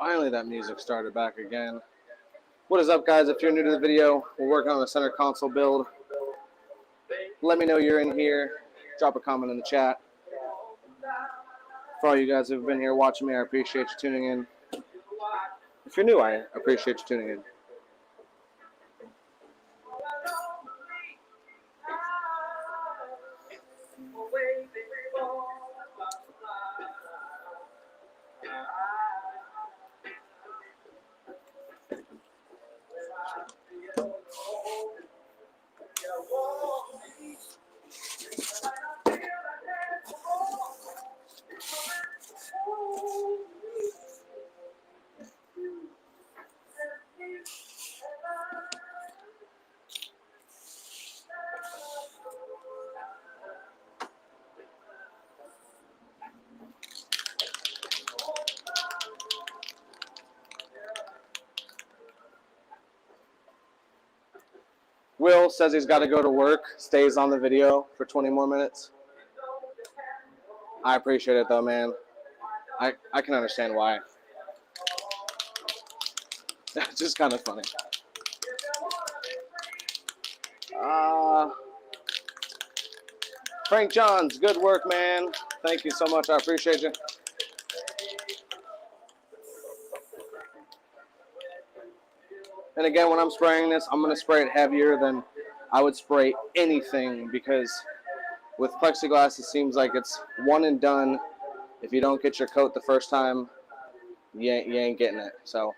Finally, that music started back again. What is up, guys? If you're new to the video, we're working on a center console build. Let me know you're in here. Drop a comment in the chat. For all you guys who've been here watching me, I appreciate you tuning in. If you're new, I appreciate you tuning in. Will says he's got to go to work, stays on the video for 20 more minutes. I appreciate it though, man. I can understand why. It's just kind of funny. Frank Johns, good work, man. Thank you so much. I appreciate you. And again, when I'm spraying this, I'm going to spray it heavier than I would spray anything, because with plexiglass, it seems like it's one and done. If you don't get your coat the first time, you ain't getting it. So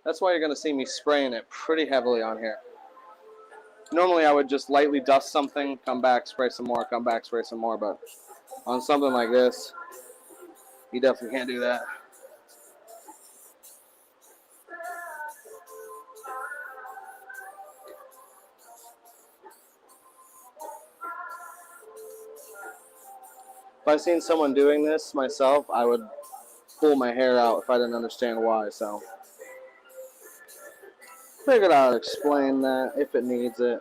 that's why you're going to see me spraying it pretty heavily on here. Normally, I would just lightly dust something, come back, spray some more, come back, spray some more. But on something like this, you definitely can't do that. If I seen someone doing this myself, I would pull my hair out if I didn't understand why. So figured I'd explain that if it needs it.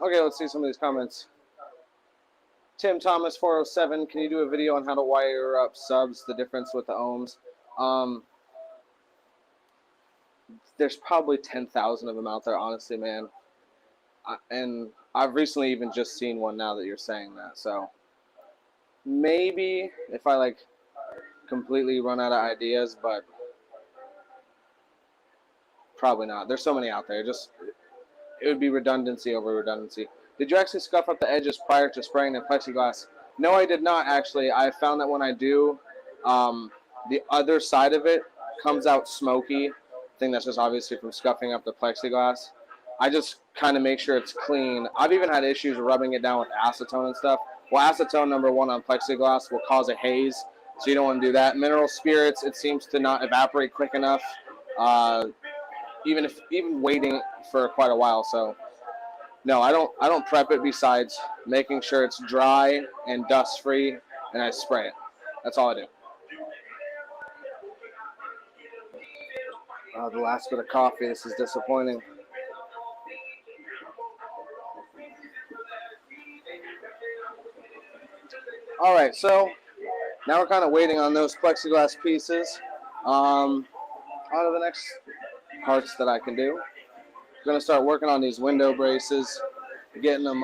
Okay, let's see some of these comments. Tim Thomas 407, can you do a video on how to wire up subs, the difference with the ohms? There's probably 10,000 of them out there, honestly, man. And I've recently even just seen one now that you're saying that. So maybe if I like completely run out of ideas, but probably not. There's so many out there. It would be redundancy over redundancy. Did you actually scuff up the edges prior to spraying the plexiglass? No, I did not, actually. I found that when I do, the other side of it comes out smoky. I think that's just obviously from scuffing up the plexiglass. I just kind of make sure it's clean. I've even had issues rubbing it down with acetone and stuff. Well, acetone, number one, on plexiglass will cause a haze, so you don't want to do that. Mineral spirits, it seems to not evaporate quick enough. Even waiting for quite a while. So no, I don't prep it besides making sure it's dry and dust free, and I spray it. That's all I do. The last bit of coffee. This is disappointing. All right, so now we're kind of waiting on those plexiglass pieces. On to the next parts that I can do. I'm going to start working on these window braces, getting them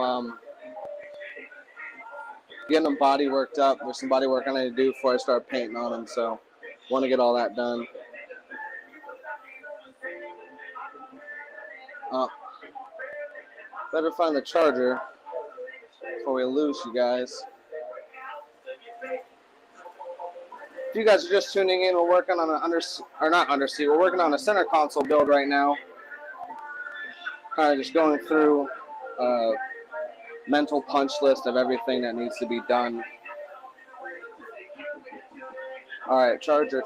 body worked up. There's some body work I need to do before I start painting on them, so want to get all that done. Better find the charger before we lose you guys. you guys are just tuning in, we're working on we're working on a center console build right now. Kind of just going through a mental punch list of everything that needs to be done. All right, charger.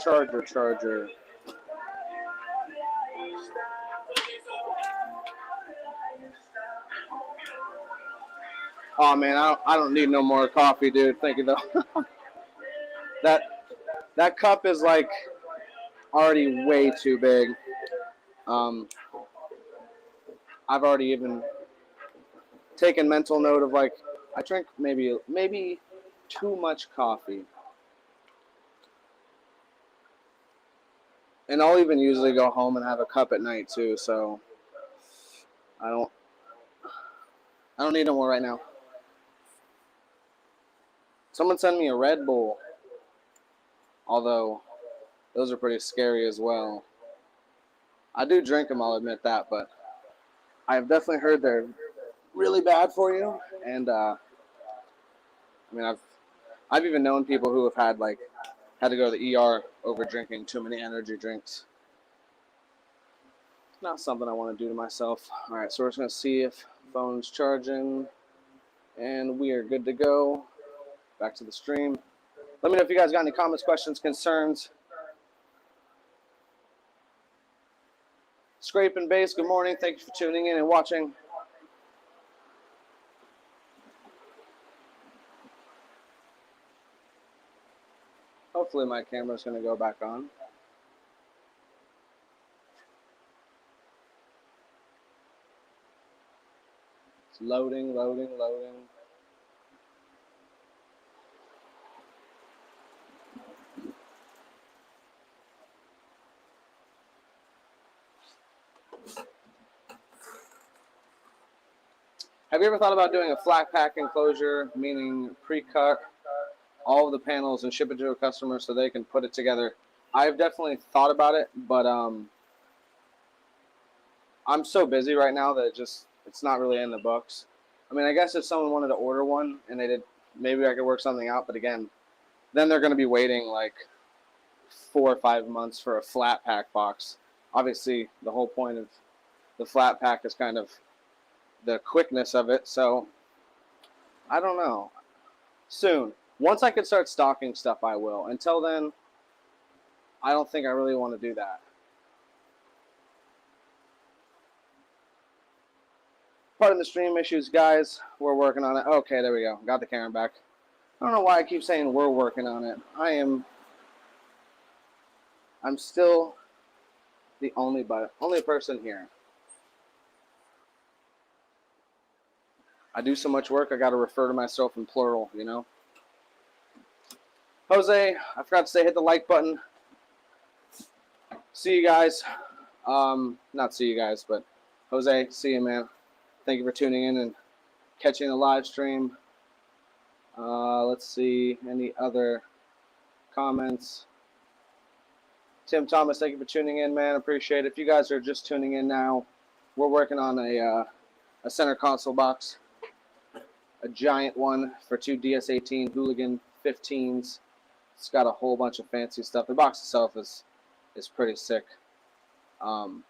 Oh man, I don't need no more coffee, dude. Thank you though. that cup is like already way too big. I've already even taken mental note of like I drink maybe too much coffee. And I'll even usually go home and have a cup at night too, so I don't need no more right now. Someone send me a Red Bull. Although those are pretty scary as well. I do drink them, I'll admit that, but I've definitely heard they're really bad for you. And I mean, I've even known people who have had to go to the ER over drinking too many energy drinks. Not something I want to do to myself. All right, so we're just gonna see if phone's charging, and we are good to go. Back to the stream. Let me know if you guys got any comments, questions, concerns. Scrape and Bass, good morning. Thank you for tuning in and watching. Hopefully my camera's going to go back on. It's loading. Have you ever thought about doing a flat pack enclosure, meaning pre-cut all of the panels and ship it to a customer so they can put it together? I've definitely thought about it, but I'm so busy right now that it's not really in the books. I mean, I guess if someone wanted to order one and they did, maybe I could work something out. But again, then they're going to be waiting like 4 or 5 months for a flat pack box. Obviously, the whole point of the flat pack is kind of the quickness of it. So I don't know. Soon, once I can start stocking stuff, I will. Until then, I don't think I really want to do that. Pardon the stream issues, guys. We're working on it. Okay, there we go. Got the camera back. I don't know why I keep saying we're working on it. I'm still the only person here. I do so much work, I got to refer to myself in plural, you know? Jose, I forgot to say, hit the like button. See you guys. Not see you guys, but Jose, see you, man. Thank you for tuning in and catching the live stream. Let's see, any other comments? Tim Thomas, thank you for tuning in, man. Appreciate it. If you guys are just tuning in now, we're working on a center console box. A giant one for 2 DS18 Hooligan 15s. It's got a whole bunch of fancy stuff. The box itself is pretty sick. We'll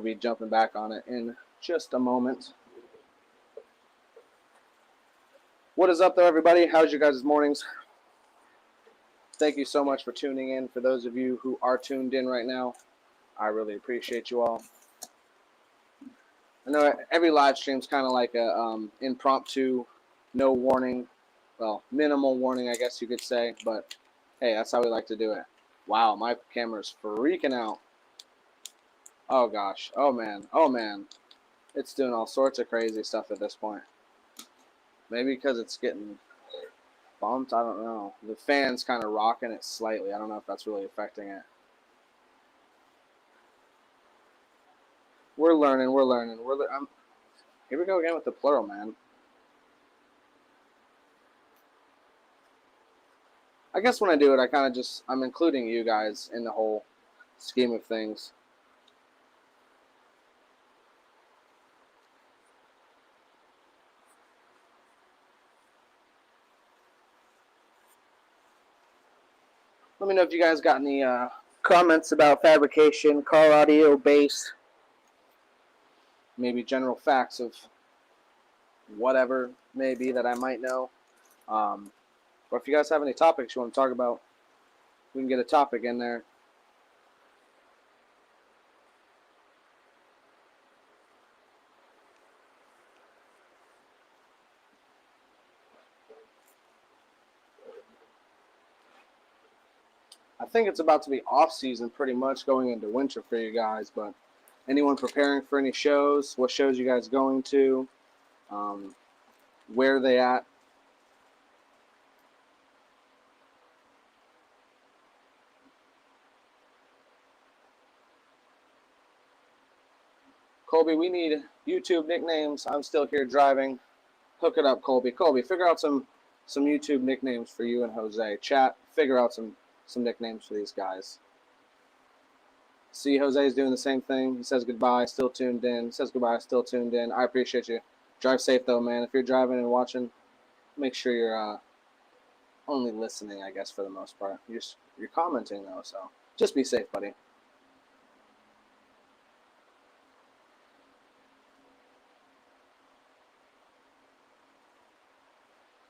be jumping back on it in just a moment. What is up there, everybody? How's you guys' mornings? Thank you so much for tuning in. For those of you who are tuned in right now, I really appreciate you all. I know every live stream is kind of like a impromptu, no warning, well, minimal warning, I guess you could say. But hey, that's how we like to do it. Wow, my camera's freaking out. Oh gosh, oh man, it's doing all sorts of crazy stuff at this point. Maybe because it's getting bumped, I don't know. The fan's kind of rocking it slightly. I don't know if that's really affecting it. We're learning. Here we go again with the plural, man. I guess when I do it, I kind of I'm including you guys in the whole scheme of things. Let me know if you guys got any comments about fabrication, car audio, bass, maybe general facts of whatever maybe that I might know. Or if you guys have any topics you want to talk about, we can get a topic in there. I think it's about to be off season pretty much going into winter for you guys, but anyone preparing for any shows, what shows you guys going to, where are they at? Colby, we need YouTube nicknames. I'm still here driving. Hook it up, Colby. Colby, figure out some YouTube nicknames for you and Jose. Chat, figure out some nicknames for these guys. See, Jose's doing the same thing. He says goodbye, still tuned in. He says goodbye, still tuned in. I appreciate you. Drive safe, though, man. If you're driving and watching, make sure you're only listening, I guess, for the most part. You're commenting, though, so just be safe, buddy.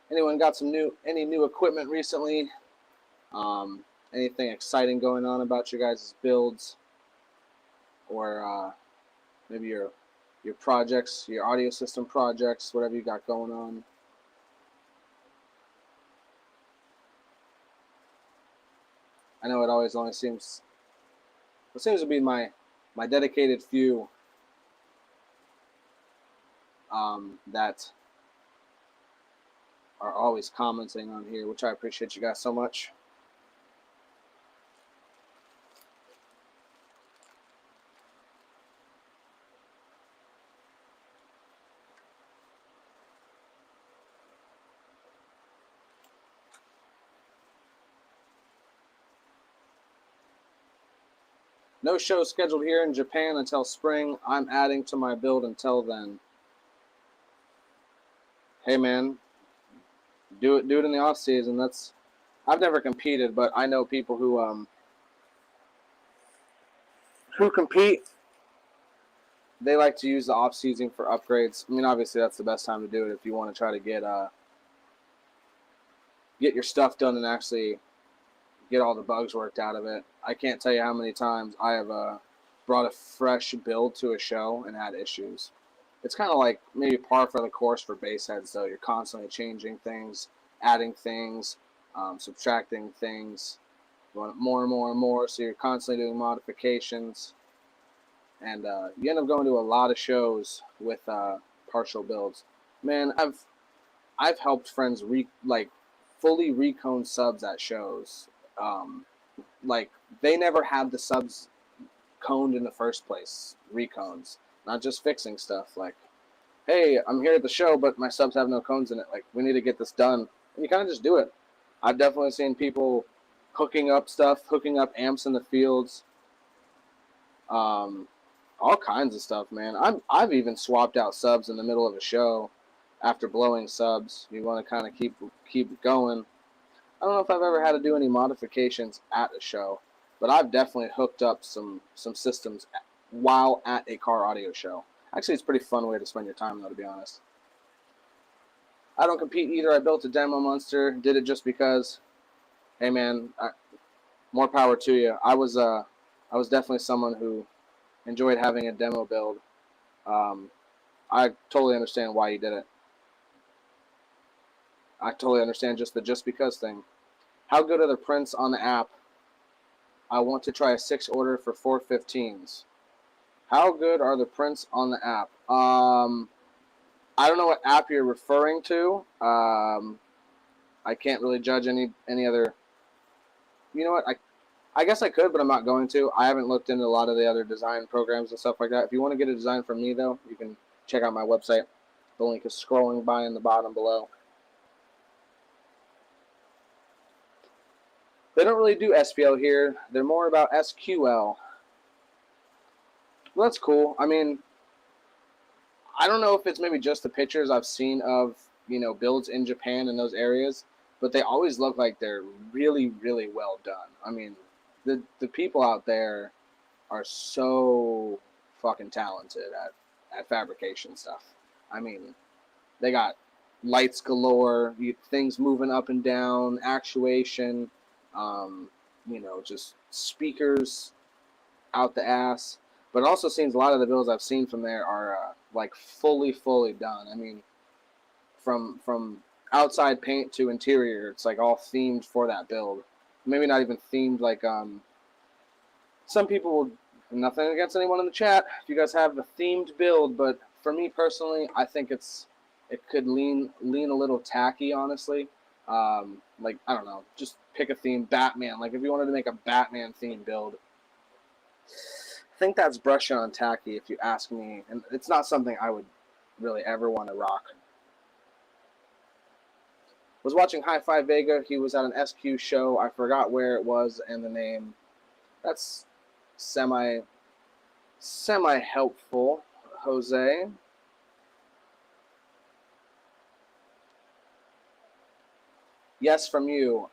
Anyone got any new equipment recently? Anything exciting going on about your guys' builds, or maybe your projects, your audio system projects, whatever you got going on? I know it always only seems to be my dedicated few that are always commenting on here, which I appreciate you guys so much. No show scheduled here in Japan until spring. I'm adding to my build until then. Hey man, do it in the off season. I've never competed, but I know people who compete. They like to use the off season for upgrades. I mean, obviously that's the best time to do it if you want to try to get your stuff done and actually get all the bugs worked out of it. I can't tell you how many times I have brought a fresh build to a show and had issues. It's kind of like maybe par for the course for bass heads, though. You're constantly changing things, adding things, subtracting things. You want more and more and more, so you're constantly doing modifications. And you end up going to a lot of shows with partial builds. Man, I've helped friends fully recone subs at shows. Like they never had the subs coned in the first place. Recones, not just fixing stuff. Like, hey, I'm here at the show, but my subs have no cones in it. Like, we need to get this done, and you kind of just do it. I've definitely seen people hooking up stuff, hooking up amps in the fields, all kinds of stuff, man. I've even swapped out subs in the middle of a show after blowing subs. You want to kind of keep it going. I don't know if I've ever had to do any modifications at a show, but I've definitely hooked up some systems while at a car audio show. Actually, it's a pretty fun way to spend your time, though, to be honest. I don't compete either. I built a demo monster, did it just because. Hey, man, more power to you. I was definitely someone who enjoyed having a demo build. I totally understand why you did it. I totally understand just because thing. How good are the prints on the app? I want to try a 6 order for 415s. How good are the prints on the app? I don't know what app you're referring to. I can't really judge any other. You know what? I guess I could, but I'm not going to. I haven't looked into a lot of the other design programs and stuff like that. If you want to get a design from me, though, you can check out my website. The link is scrolling by in the bottom below. They don't really do SPL here. They're more about SQL. Well, that's cool. I mean, I don't know if it's maybe just the pictures I've seen of, builds in Japan in those areas. but they always look like they're really, really well done. I mean, the people out there are so fucking talented at fabrication stuff. I mean, they got lights galore, things moving up and down, actuation, just speakers out the ass. But it also seems a lot of the builds I've seen from there are like fully done. I mean, from outside paint to interior, it's like all themed for that build. Maybe not even themed like some people will. Nothing against anyone in the chat if you guys have a themed build, but for me personally, I think it could lean a little tacky, honestly. Like, I don't know, just pick a theme. Batman. Like, if you wanted to make a Batman themed build, I think that's brushing on tacky, if you ask me, and it's not something I would really ever want to rock. Was watching Hi-Fi Vega. He was at an SQ show. I forgot where it was and the name. That's semi helpful, Jose. Yes, from you.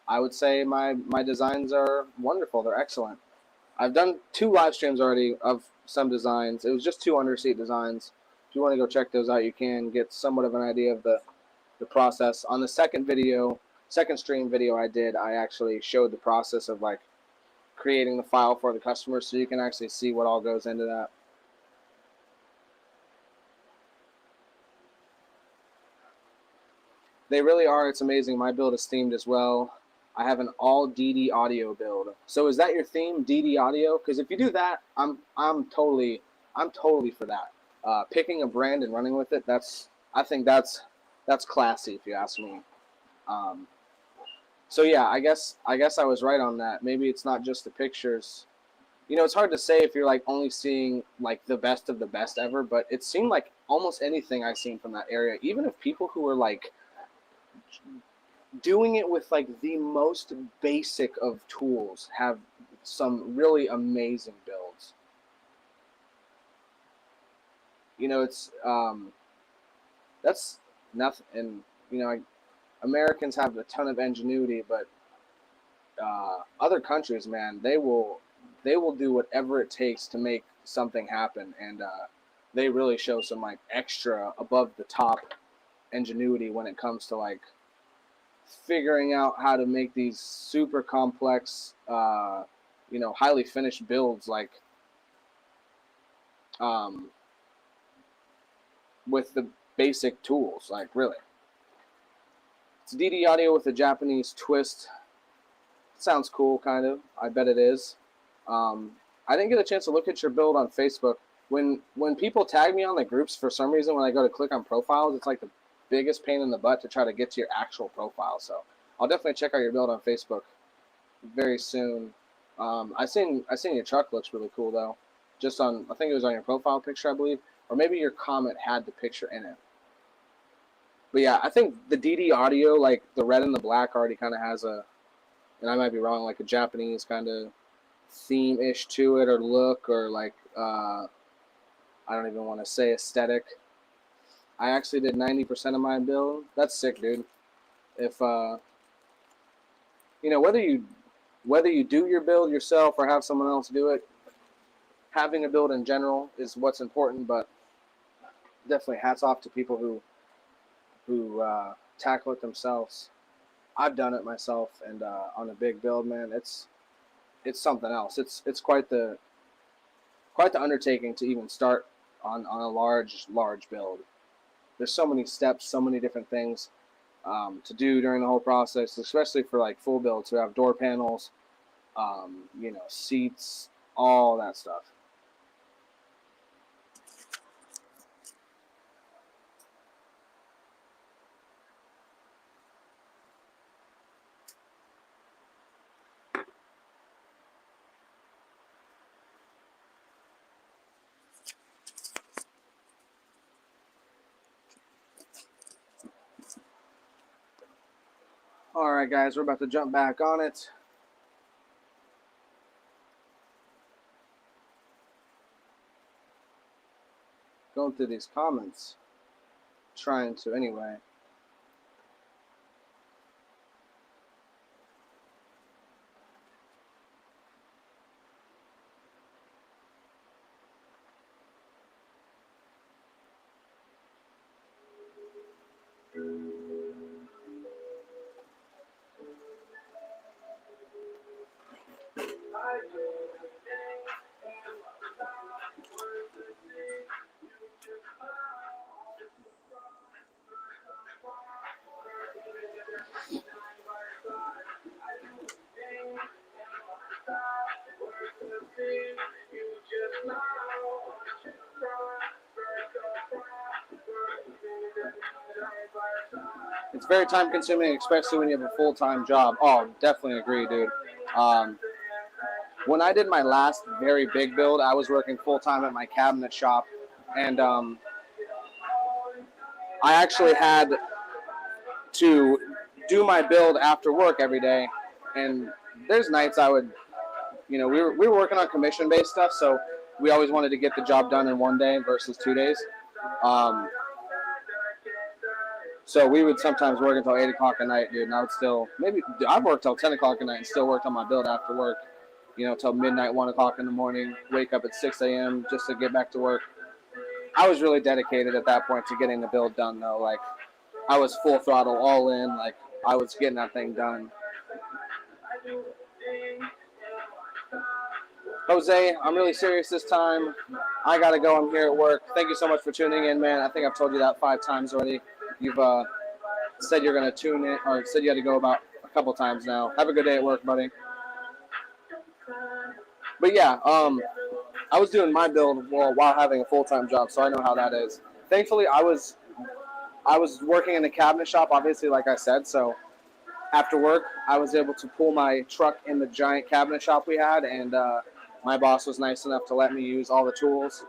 I would say my designs are wonderful. They're excellent. I've done 2 live streams already of some designs. It was just 2 underseat designs. If you want to go check those out, you can get somewhat of an idea of the process. On the second stream video I did, I actually showed the process of like creating the file for the customer, so you can actually see what all goes into that. They really are. It's amazing. My build is themed as well. I have an all DD audio build. So is that your theme, DD audio? Because if you do that, I'm totally for that. Picking a brand and running with it, I think that's classy, if you ask me. So yeah, I guess I was right on that. Maybe it's not just the pictures. It's hard to say if you're like only seeing like the best of the best ever, but it seemed like almost anything I've seen from that area, even if people who were like doing it with like the most basic of tools have some really amazing builds. It's that's nothing. And Americans have a ton of ingenuity, but other countries, man, they will do whatever it takes to make something happen, and they really show some like extra above the top ingenuity when it comes to like figuring out how to make these super complex, highly finished builds, like with the basic tools. Like, really, it's DD audio with a Japanese twist. Sounds cool, kind of. I bet it is. I didn't get a chance to look at your build on Facebook. When people tag me on the groups, for some reason, when I go to click on profiles, it's like the biggest pain in the butt to try to get to your actual profile. So I'll definitely check out your build on Facebook very soon. I seen your truck looks really cool though. Just on, I think it was on your profile picture, I believe, or maybe your comment had the picture in it. But yeah, I think the DD audio, like the red and the black, already kind of has a, and I might be wrong, like a Japanese kind of theme-ish to it, or look, or like I don't even want to say aesthetic. I actually did 90% of my build. That's sick, dude. If whether you do your build yourself or have someone else do it, having a build in general is what's important. But definitely hats off to people who tackle it themselves. I've done it myself, and on a big build, man, it's something else. It's quite the undertaking to even start on a large build. There's so many steps, so many different things to do during the whole process, especially for like full builds who have door panels, seats, all that stuff. All right, guys, we're about to jump back on it. Going through these comments, trying to anyway. very time consuming, especially when you have a full-time job. Oh, definitely agree, dude. When I did my last very big build, I was working full-time at my cabinet shop, and I actually had to do my build after work every day. And there's nights I would, we were working on commission-based stuff, so we always wanted to get the job done in one day versus 2 days. So we would sometimes work until 8 o'clock at night, dude, and I would still, I've worked till 10 o'clock at night and still worked on my build after work, till midnight, 1 o'clock in the morning, wake up at 6 a.m. just to get back to work. I was really dedicated at that point to getting the build done, though. Like, I was full throttle, all in. Like, I was getting that thing done. Jose, I'm really serious this time. I got to go. I'm here at work. Thank you so much for tuning in, man. I think I've told you that 5 times already. You've said you're going to tune in, or said you had to go about a couple times now. Have a good day at work, buddy. But yeah, I was doing my build while having a full-time job, so I know how that is. Thankfully, I was working in the cabinet shop, obviously, like I said, so after work, I was able to pull my truck in the giant cabinet shop we had, and my boss was nice enough to let me use all the tools.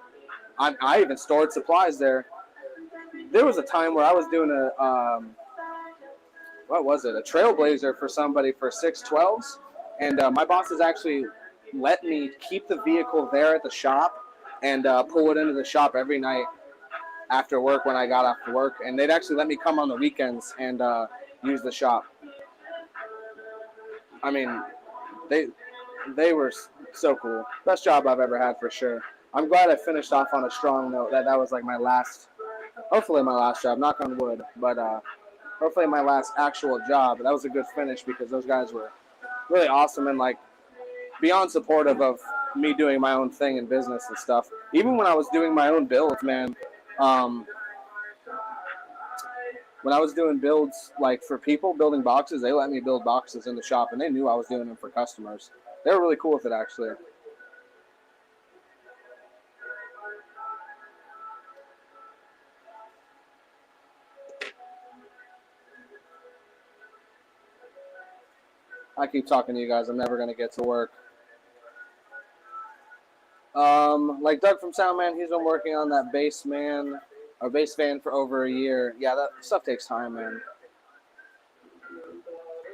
I even stored supplies there. There was a time where I was doing a Trailblazer for somebody for 612s, and my bosses actually let me keep the vehicle there at the shop and pull it into the shop every night after work when I got off to work, and they'd actually let me come on the weekends and use the shop. I mean, they were so cool. Best job I've ever had for sure. I'm glad I finished off on a strong note. That was like my last, hopefully my last job, knock on wood, but hopefully my last actual job. That was a good finish because those guys were really awesome and like beyond supportive of me doing my own thing in business and stuff. Even when I was doing my own builds, man, when I was doing builds like for people building boxes, they let me build boxes in the shop, and they knew I was doing them for customers. They were really cool with it, actually. I keep talking to you guys. I'm never going to get to work. Like Doug from Soundman, he's been working on that bass fan for over a year. Yeah, that stuff takes time, man.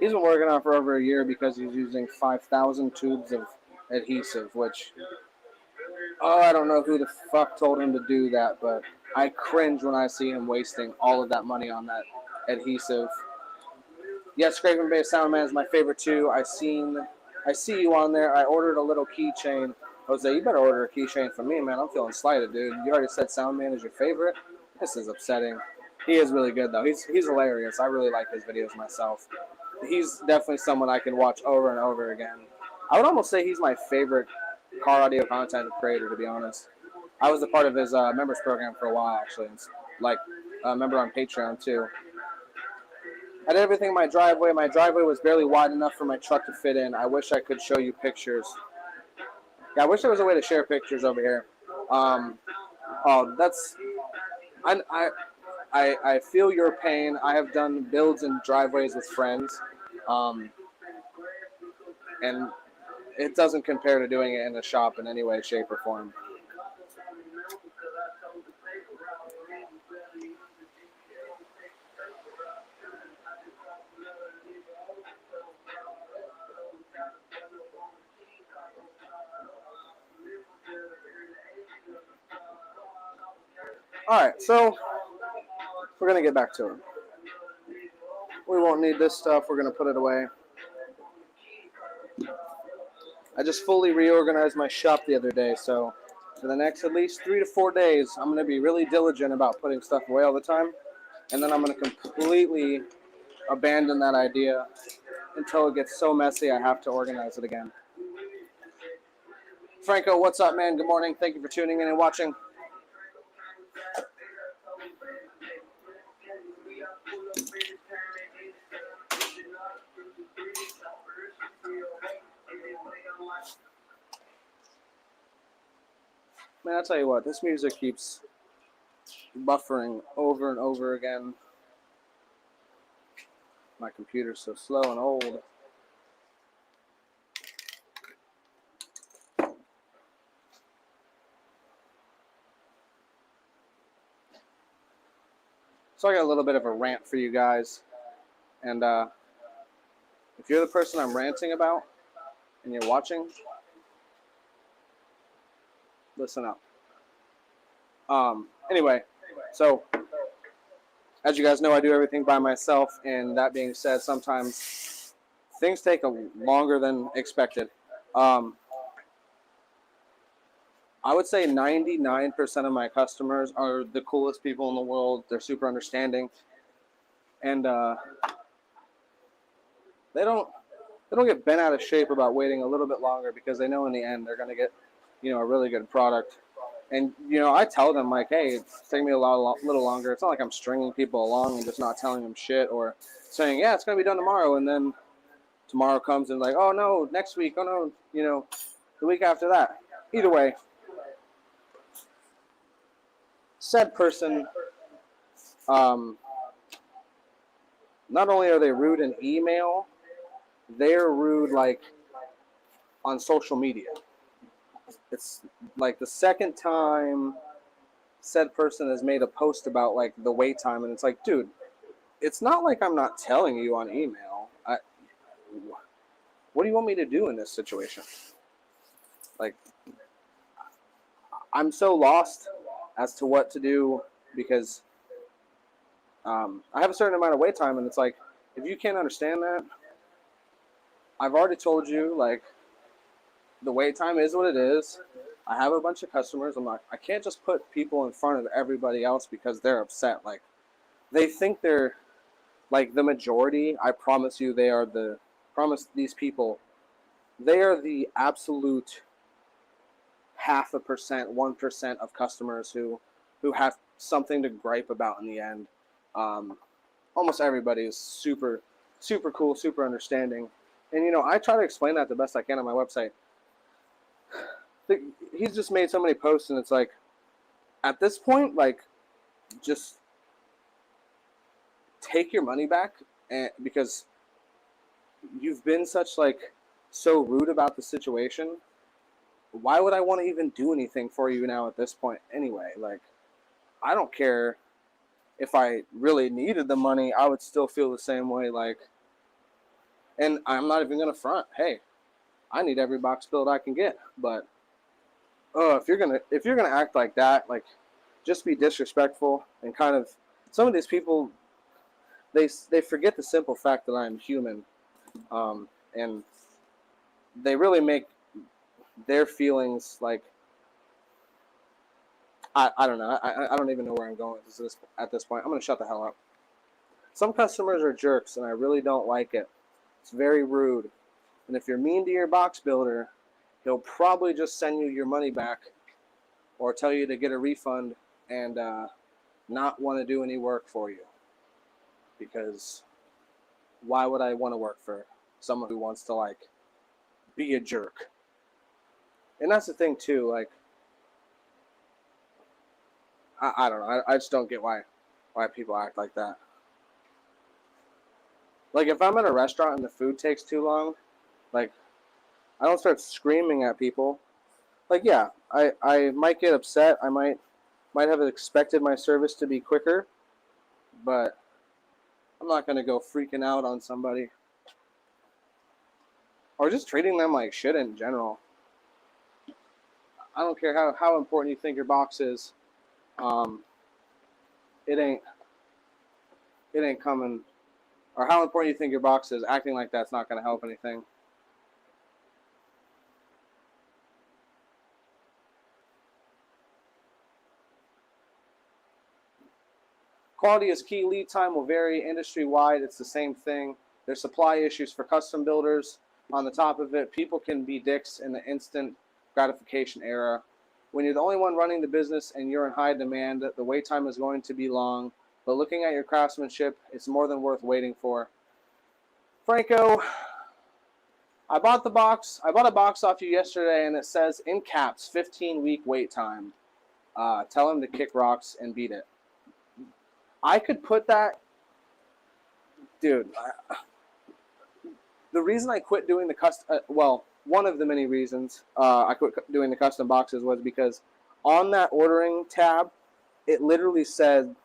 He's been working on it for over a year because he's using 5,000 tubes of adhesive, which, I don't know who the fuck told him to do that, but I cringe when I see him wasting all of that money on that adhesive. Yes, Scraping Bass Soundman is my favorite too. I see you on there. I ordered a little keychain. Jose, you better order a keychain for me, man. I'm feeling slighted, dude. You already said Soundman is your favorite. This is upsetting. He is really good, though. He's hilarious. I really like his videos myself. He's definitely someone I can watch over and over again. I would almost say he's my favorite car audio content creator, to be honest. I was a part of his members program for a while, actually. And, like, a member on Patreon, too. I did everything in my driveway. My driveway was barely wide enough for my truck to fit in. I wish I could show you pictures. Yeah, I wish there was a way to share pictures over here. I feel your pain. I have done builds in driveways with friends, and it doesn't compare to doing it in a shop in any way, shape, or form. Alright, so we're going to get back to it. We won't need this stuff. We're going to put it away. I just fully reorganized my shop the other day, so for the next at least 3 to 4 days, I'm going to be really diligent about putting stuff away all the time, and then I'm going to completely abandon that idea until it gets so messy I have to organize it again. Franco, what's up, man? Good morning. Thank you for tuning in and watching. Man, I'll tell you what, this music keeps buffering over and over again. My computer's so slow and old. So I got a little bit of a rant for you guys. And if you're the person I'm ranting about and you're watching, listen up. Anyway, so as you guys know, I do everything by myself. And that being said, sometimes things take longer than expected. I would say 99% of my customers are the coolest people in the world. They're super understanding. And they don't get bent out of shape about waiting a little bit longer because they know in the end they're going to get, a really good product. And I tell them like, hey, it's taking me a little longer. It's not like I'm stringing people along and just not telling them shit or saying, yeah, it's going to be done tomorrow, and then tomorrow comes and like, oh no, next week, oh no, the week after that. Either way, said person, not only are they rude in email, they're rude like on social media. It's like the second time said person has made a post about like the wait time, and it's like, dude, it's not like I'm not telling you on email. What do you want me to do in this situation? Like, I'm so lost as to what to do because I have a certain amount of wait time, and it's like, if you can't understand that, I've already told you, like, the wait time is what it is. I have a bunch of customers. I can't just put people in front of everybody else because they're upset. Like, they think they're like the majority. I promise you, promise these people, they are the absolute 0.5%, 1% of customers who have something to gripe about in the end. Almost everybody is super, super cool, super understanding. And, I try to explain that the best I can on my website. He's just made so many posts, and it's like, at this point, like, just take your money back, and because you've been so rude about the situation. Why would I want to even do anything for you now at this point anyway? Like, I don't care if I really needed the money, I would still feel the same way. Like, and I'm not even gonna front. Hey, I need every box build I can get, but if you're gonna act like that, like, just be disrespectful and kind of. Some of these people, they forget the simple fact that I'm human, and they really make their feelings like. I don't know. I don't even know where I'm going at this point. I'm gonna shut the hell up. Some customers are jerks, and I really don't like it. It's very rude. And if you're mean to your box builder, he'll probably just send you your money back or tell you to get a refund and not want to do any work for you. Because why would I want to work for someone who wants to, like, be a jerk? And that's the thing, too. Like, I don't know. I just don't get why people act like that. Like, if I'm at a restaurant and the food takes too long, like, I don't start screaming at people. Like, yeah, I might get upset. I might have expected my service to be quicker, but I'm not going to go freaking out on somebody. Or just treating them like shit in general. I don't care how important you think your box is. It ain't coming. Or how important you think your box is, acting like that's not going to help anything. Quality is key. Lead time will vary industry-wide. It's the same thing. There's supply issues for custom builders. On the top of it, people can be dicks in the instant gratification era. When you're the only one running the business and you're in high demand, the wait time is going to be long. But looking at your craftsmanship, it's more than worth waiting for. Franco, I bought a box off you yesterday, and it says in caps, 15-week wait time. Tell him to kick rocks and beat it. I could put that dude, the reason I quit doing the custom, well, one of the many reasons I quit doing the custom boxes was because on that ordering tab, it literally said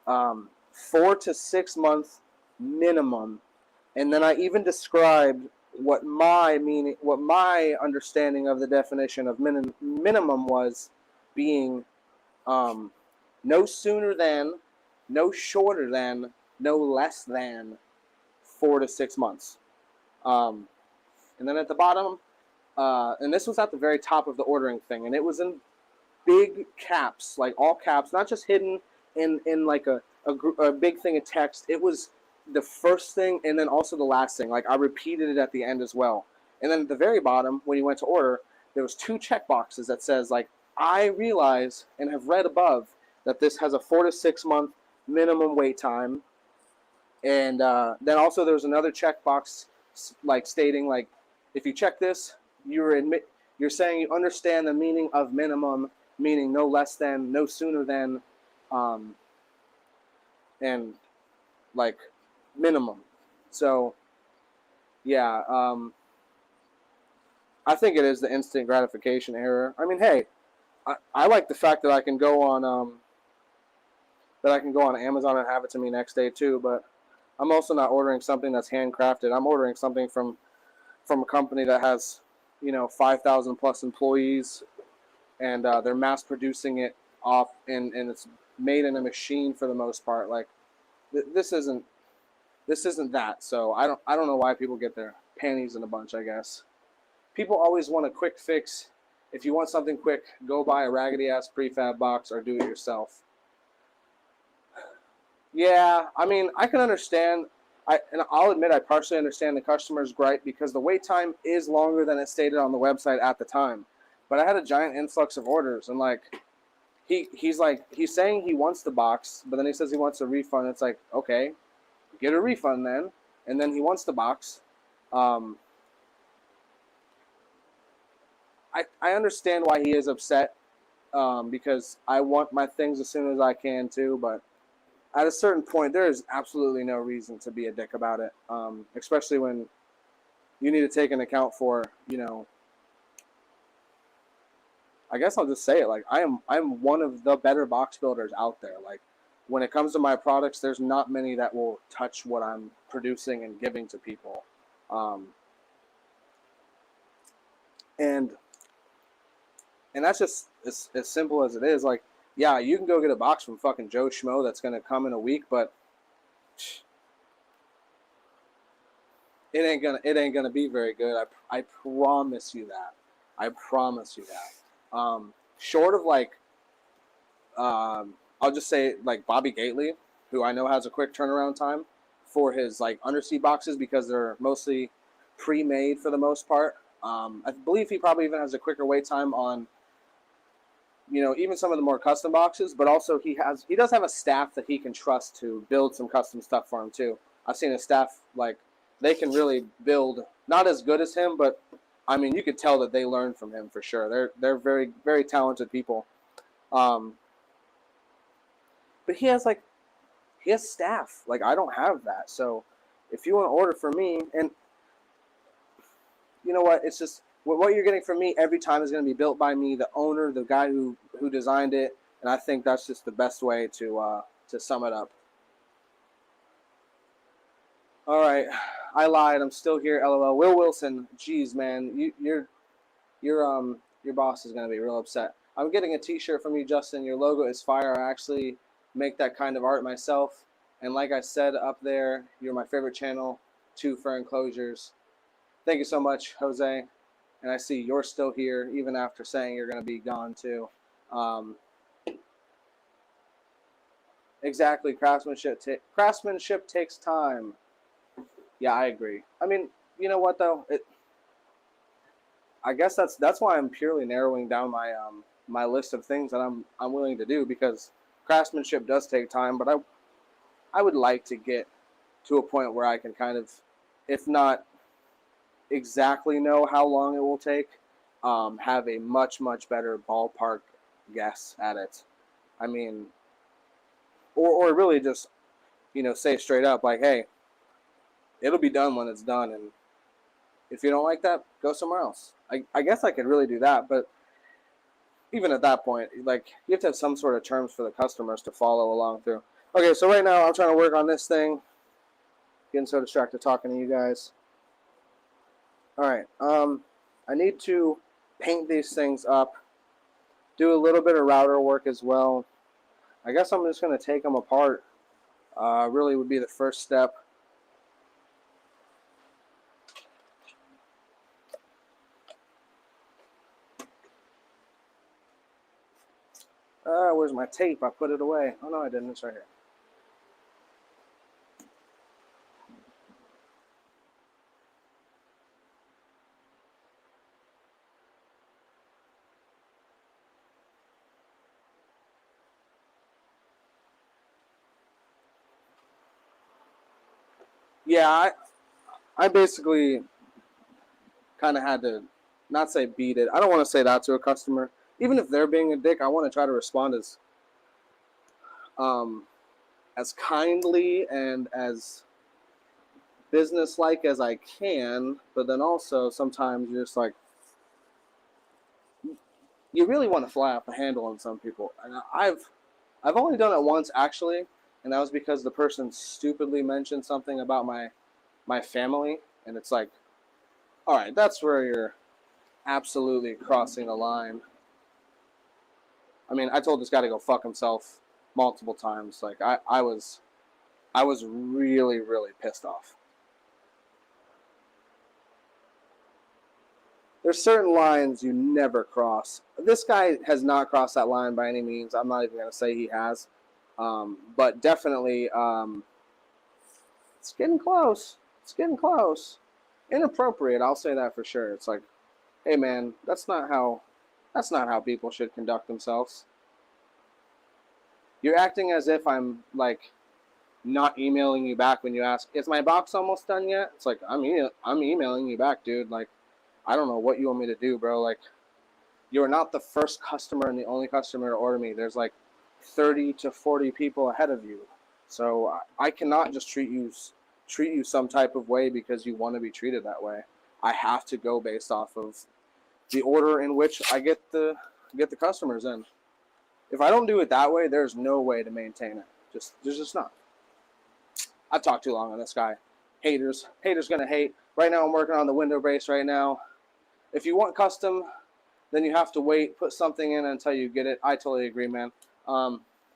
4 to 6 month minimum, and then I even described what my understanding of the definition of minimum was, being no sooner than, no shorter than, no less than 4 to 6 months. And then at the bottom, and this was at the very top of the ordering thing, and it was in big caps, like all caps, not just hidden in like a big thing of text. It was the first thing and then also the last thing. Like I repeated it at the end as well. And then at the very bottom, when you went to order, there was 2 check boxes that says like, I realize and have read above that this has a 4 to 6 month minimum wait time. And then also there's another checkbox like stating like, if you check this, you're saying you understand the meaning of minimum, meaning no less than, no sooner than, and like minimum. So yeah, I think it is the instant gratification error. I mean, hey, I like the fact that I can go on Amazon and have it to me next day too, but I'm also not ordering something that's handcrafted. I'm ordering something from a company that has, 5,000 plus employees, and they're mass producing it off, and it's made in a machine for the most part. Like this isn't that. So I don't know why people get their panties in a bunch. I guess people always want a quick fix. If you want something quick, go buy a raggedy ass prefab box or do it yourself. Yeah, I mean, I can understand. And I'll admit I partially understand the customer's gripe because the wait time is longer than it stated on the website at the time. But I had a giant influx of orders, and like he's saying he wants the box, but then he says he wants a refund. It's like, okay, get a refund then. And then he wants the box. I understand why he is upset, because I want my things as soon as I can too, but at a certain point, there is absolutely no reason to be a dick about it, especially when you need to take into account for, I guess I'll just say it, like I'm one of the better box builders out there. Like when it comes to my products, there's not many that will touch what I'm producing and giving to people, and that's just as simple as it is. Like, yeah, you can go get a box from fucking Joe Schmo that's going to come in a week, but it ain't gonna be very good. I promise you that. I promise you that. Short of like, I'll just say like Bobby Gately, who I know has a quick turnaround time for his like undersea boxes because they're mostly pre-made for the most part. I believe he probably even has a quicker wait time on, even some of the more custom boxes, but also he does have a staff that he can trust to build some custom stuff for him too. I've seen his staff, like, they can really build, not as good as him, but I mean, you could tell that they learned from him for sure. They're very, very talented people. But he has staff. Like, I don't have that. So if you want to order from me, and you know what, it's just, what you're getting from me every time is going to be built by me, the owner, the guy who designed it, and I think that's just the best way to sum it up. All right, I lied. I'm still here. LOL. Will Wilson, geez, man, your boss is going to be real upset. I'm getting a T-shirt from you, Justin. Your logo is fire. I actually make that kind of art myself, and like I said up there, you're my favorite channel. 2 for enclosures. Thank you so much, Jose. And I see you're still here, even after saying you're going to be gone too. Exactly, craftsmanship takes time. Yeah, I agree. I mean, you know what though? I guess that's why I'm purely narrowing down my my list of things that I'm willing to do, because craftsmanship does take time. But I would like to get to a point where I can kind of, if not exactly know how long it will take, have a much better ballpark guess at it. I mean, or really just say straight up like, hey, it'll be done when it's done. And if you don't like that, go somewhere else. I guess I could really do that, but even at that point, like, you have to have some sort of terms for the customers to follow along through. Okay, so right now I'm trying to work on this thing. Getting so distracted talking to you guys. All right, I need to paint these things up. Do a little bit of router work as well. I guess I'm just going to take them apart. Really would be the first step. Where's my tape? I put it away. Oh, no, I didn't. It's right here. Yeah, I basically kind of had to not say beat it. I don't want to say that to a customer. Even if they're being a dick, I want to try to respond um, as kindly and as business-like as I can. But then also sometimes you're just like, you really want to fly off the handle on some people. And I've only done it once actually, and that was because the person stupidly mentioned something about my family, and it's like, all right, that's where you're absolutely crossing the line. I mean, I told this guy to go fuck himself multiple times. Like I was really, really pissed off. There's certain lines you never cross. This guy has not crossed that line by any means. I'm not even going to say he has. But definitely, it's getting close. It's getting close. Inappropriate, I'll say that for sure. It's like, hey man, that's not how people should conduct themselves. You're acting as if I'm like not emailing you back when you ask, is my box almost done yet? It's like, I'm emailing you back, dude. Like, I don't know what you want me to do, bro. Like, you're not the first customer and the only customer to order me. There's like 30 to 40 people ahead of you. So I cannot just treat you some type of way because you want to be treated that way. I have to go based off of the order in which I get the customers in. If I don't do it that way, there's no way to maintain it. There's just not. I've talked too long on this guy. Haters gonna hate. Right now I'm working on the window brace right now. If you want custom, then you have to wait, put something in until you get it. I totally agree, man.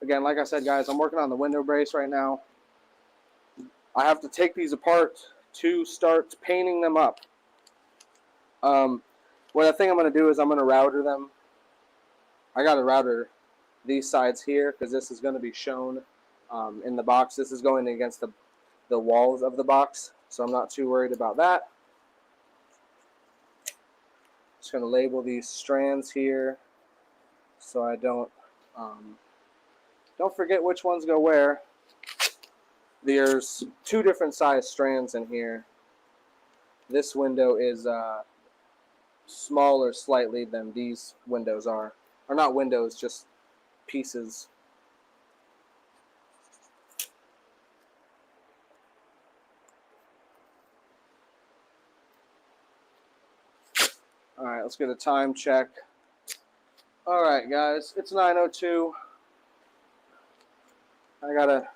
Again, like I said, guys, I'm working on the window brace right now. I have to take these apart to start painting them up. What I think I'm going to do is I'm going to router them. I got to router these sides here because this is going to be shown in the box. This is going against the walls of the box, so I'm not too worried about that. Just going to label these strands here so I don't forget which ones go where. There's two different size strands in here. This window is smaller slightly than these windows are. Or not windows, just pieces. Alright, let's get a time check. Alright guys, it's 9:02. I gotta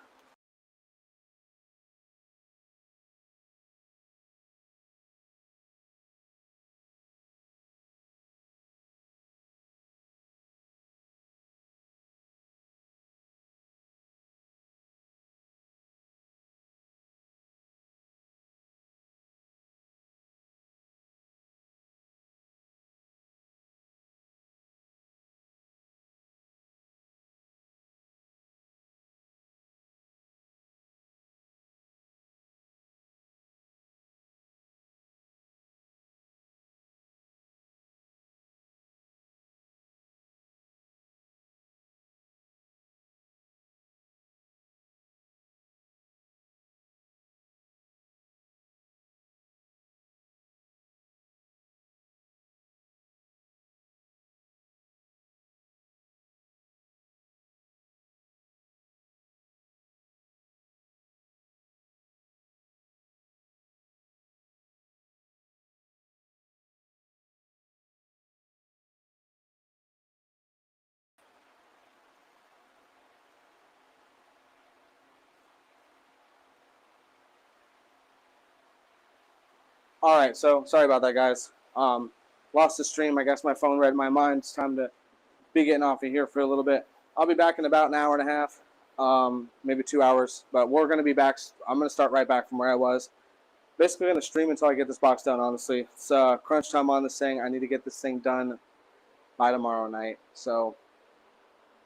All right, so sorry about that, guys. Lost the stream. I guess my phone read my mind. It's time to be getting off of here for a little bit. I'll be back in about an hour and a half, maybe 2 hours. But we're going to be back. I'm going to start right back from where I was. Basically, going to stream until I get this box done, honestly. It's crunch time on this thing. I need to get this thing done by tomorrow night. So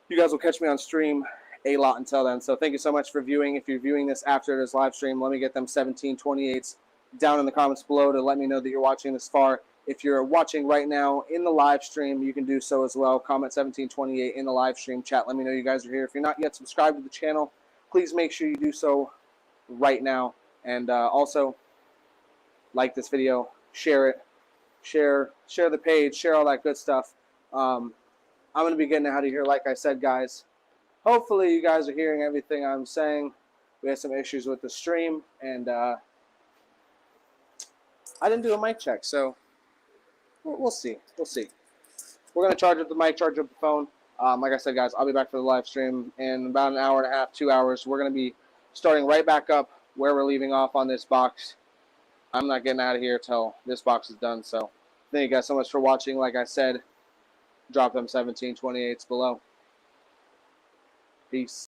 you guys will catch me on stream a lot until then. So thank you so much for viewing. If you're viewing this after this live stream, let me get them 1728s down in the comments below to let me know that you're watching this far. If you're watching right now in the live stream, you can do so as well. Comment 1728 in the live stream chat. Let me know you guys are here. If you're not yet subscribed to the channel, please make sure you do so right now. And also, like this video, share it, share the page, share all that good stuff. I'm going to be getting out of here, like I said, guys. Hopefully you guys are hearing everything I'm saying. We had some issues with the stream, and I didn't do a mic check, so we'll see. We'll see. We're going to charge up the mic, charge up the phone. Like I said, guys, I'll be back for the live stream in about an hour and a half, 2 hours. We're going to be starting right back up where we're leaving off on this box. I'm not getting out of here till this box is done. So thank you guys so much for watching. Like I said, drop them 1728s below. Peace.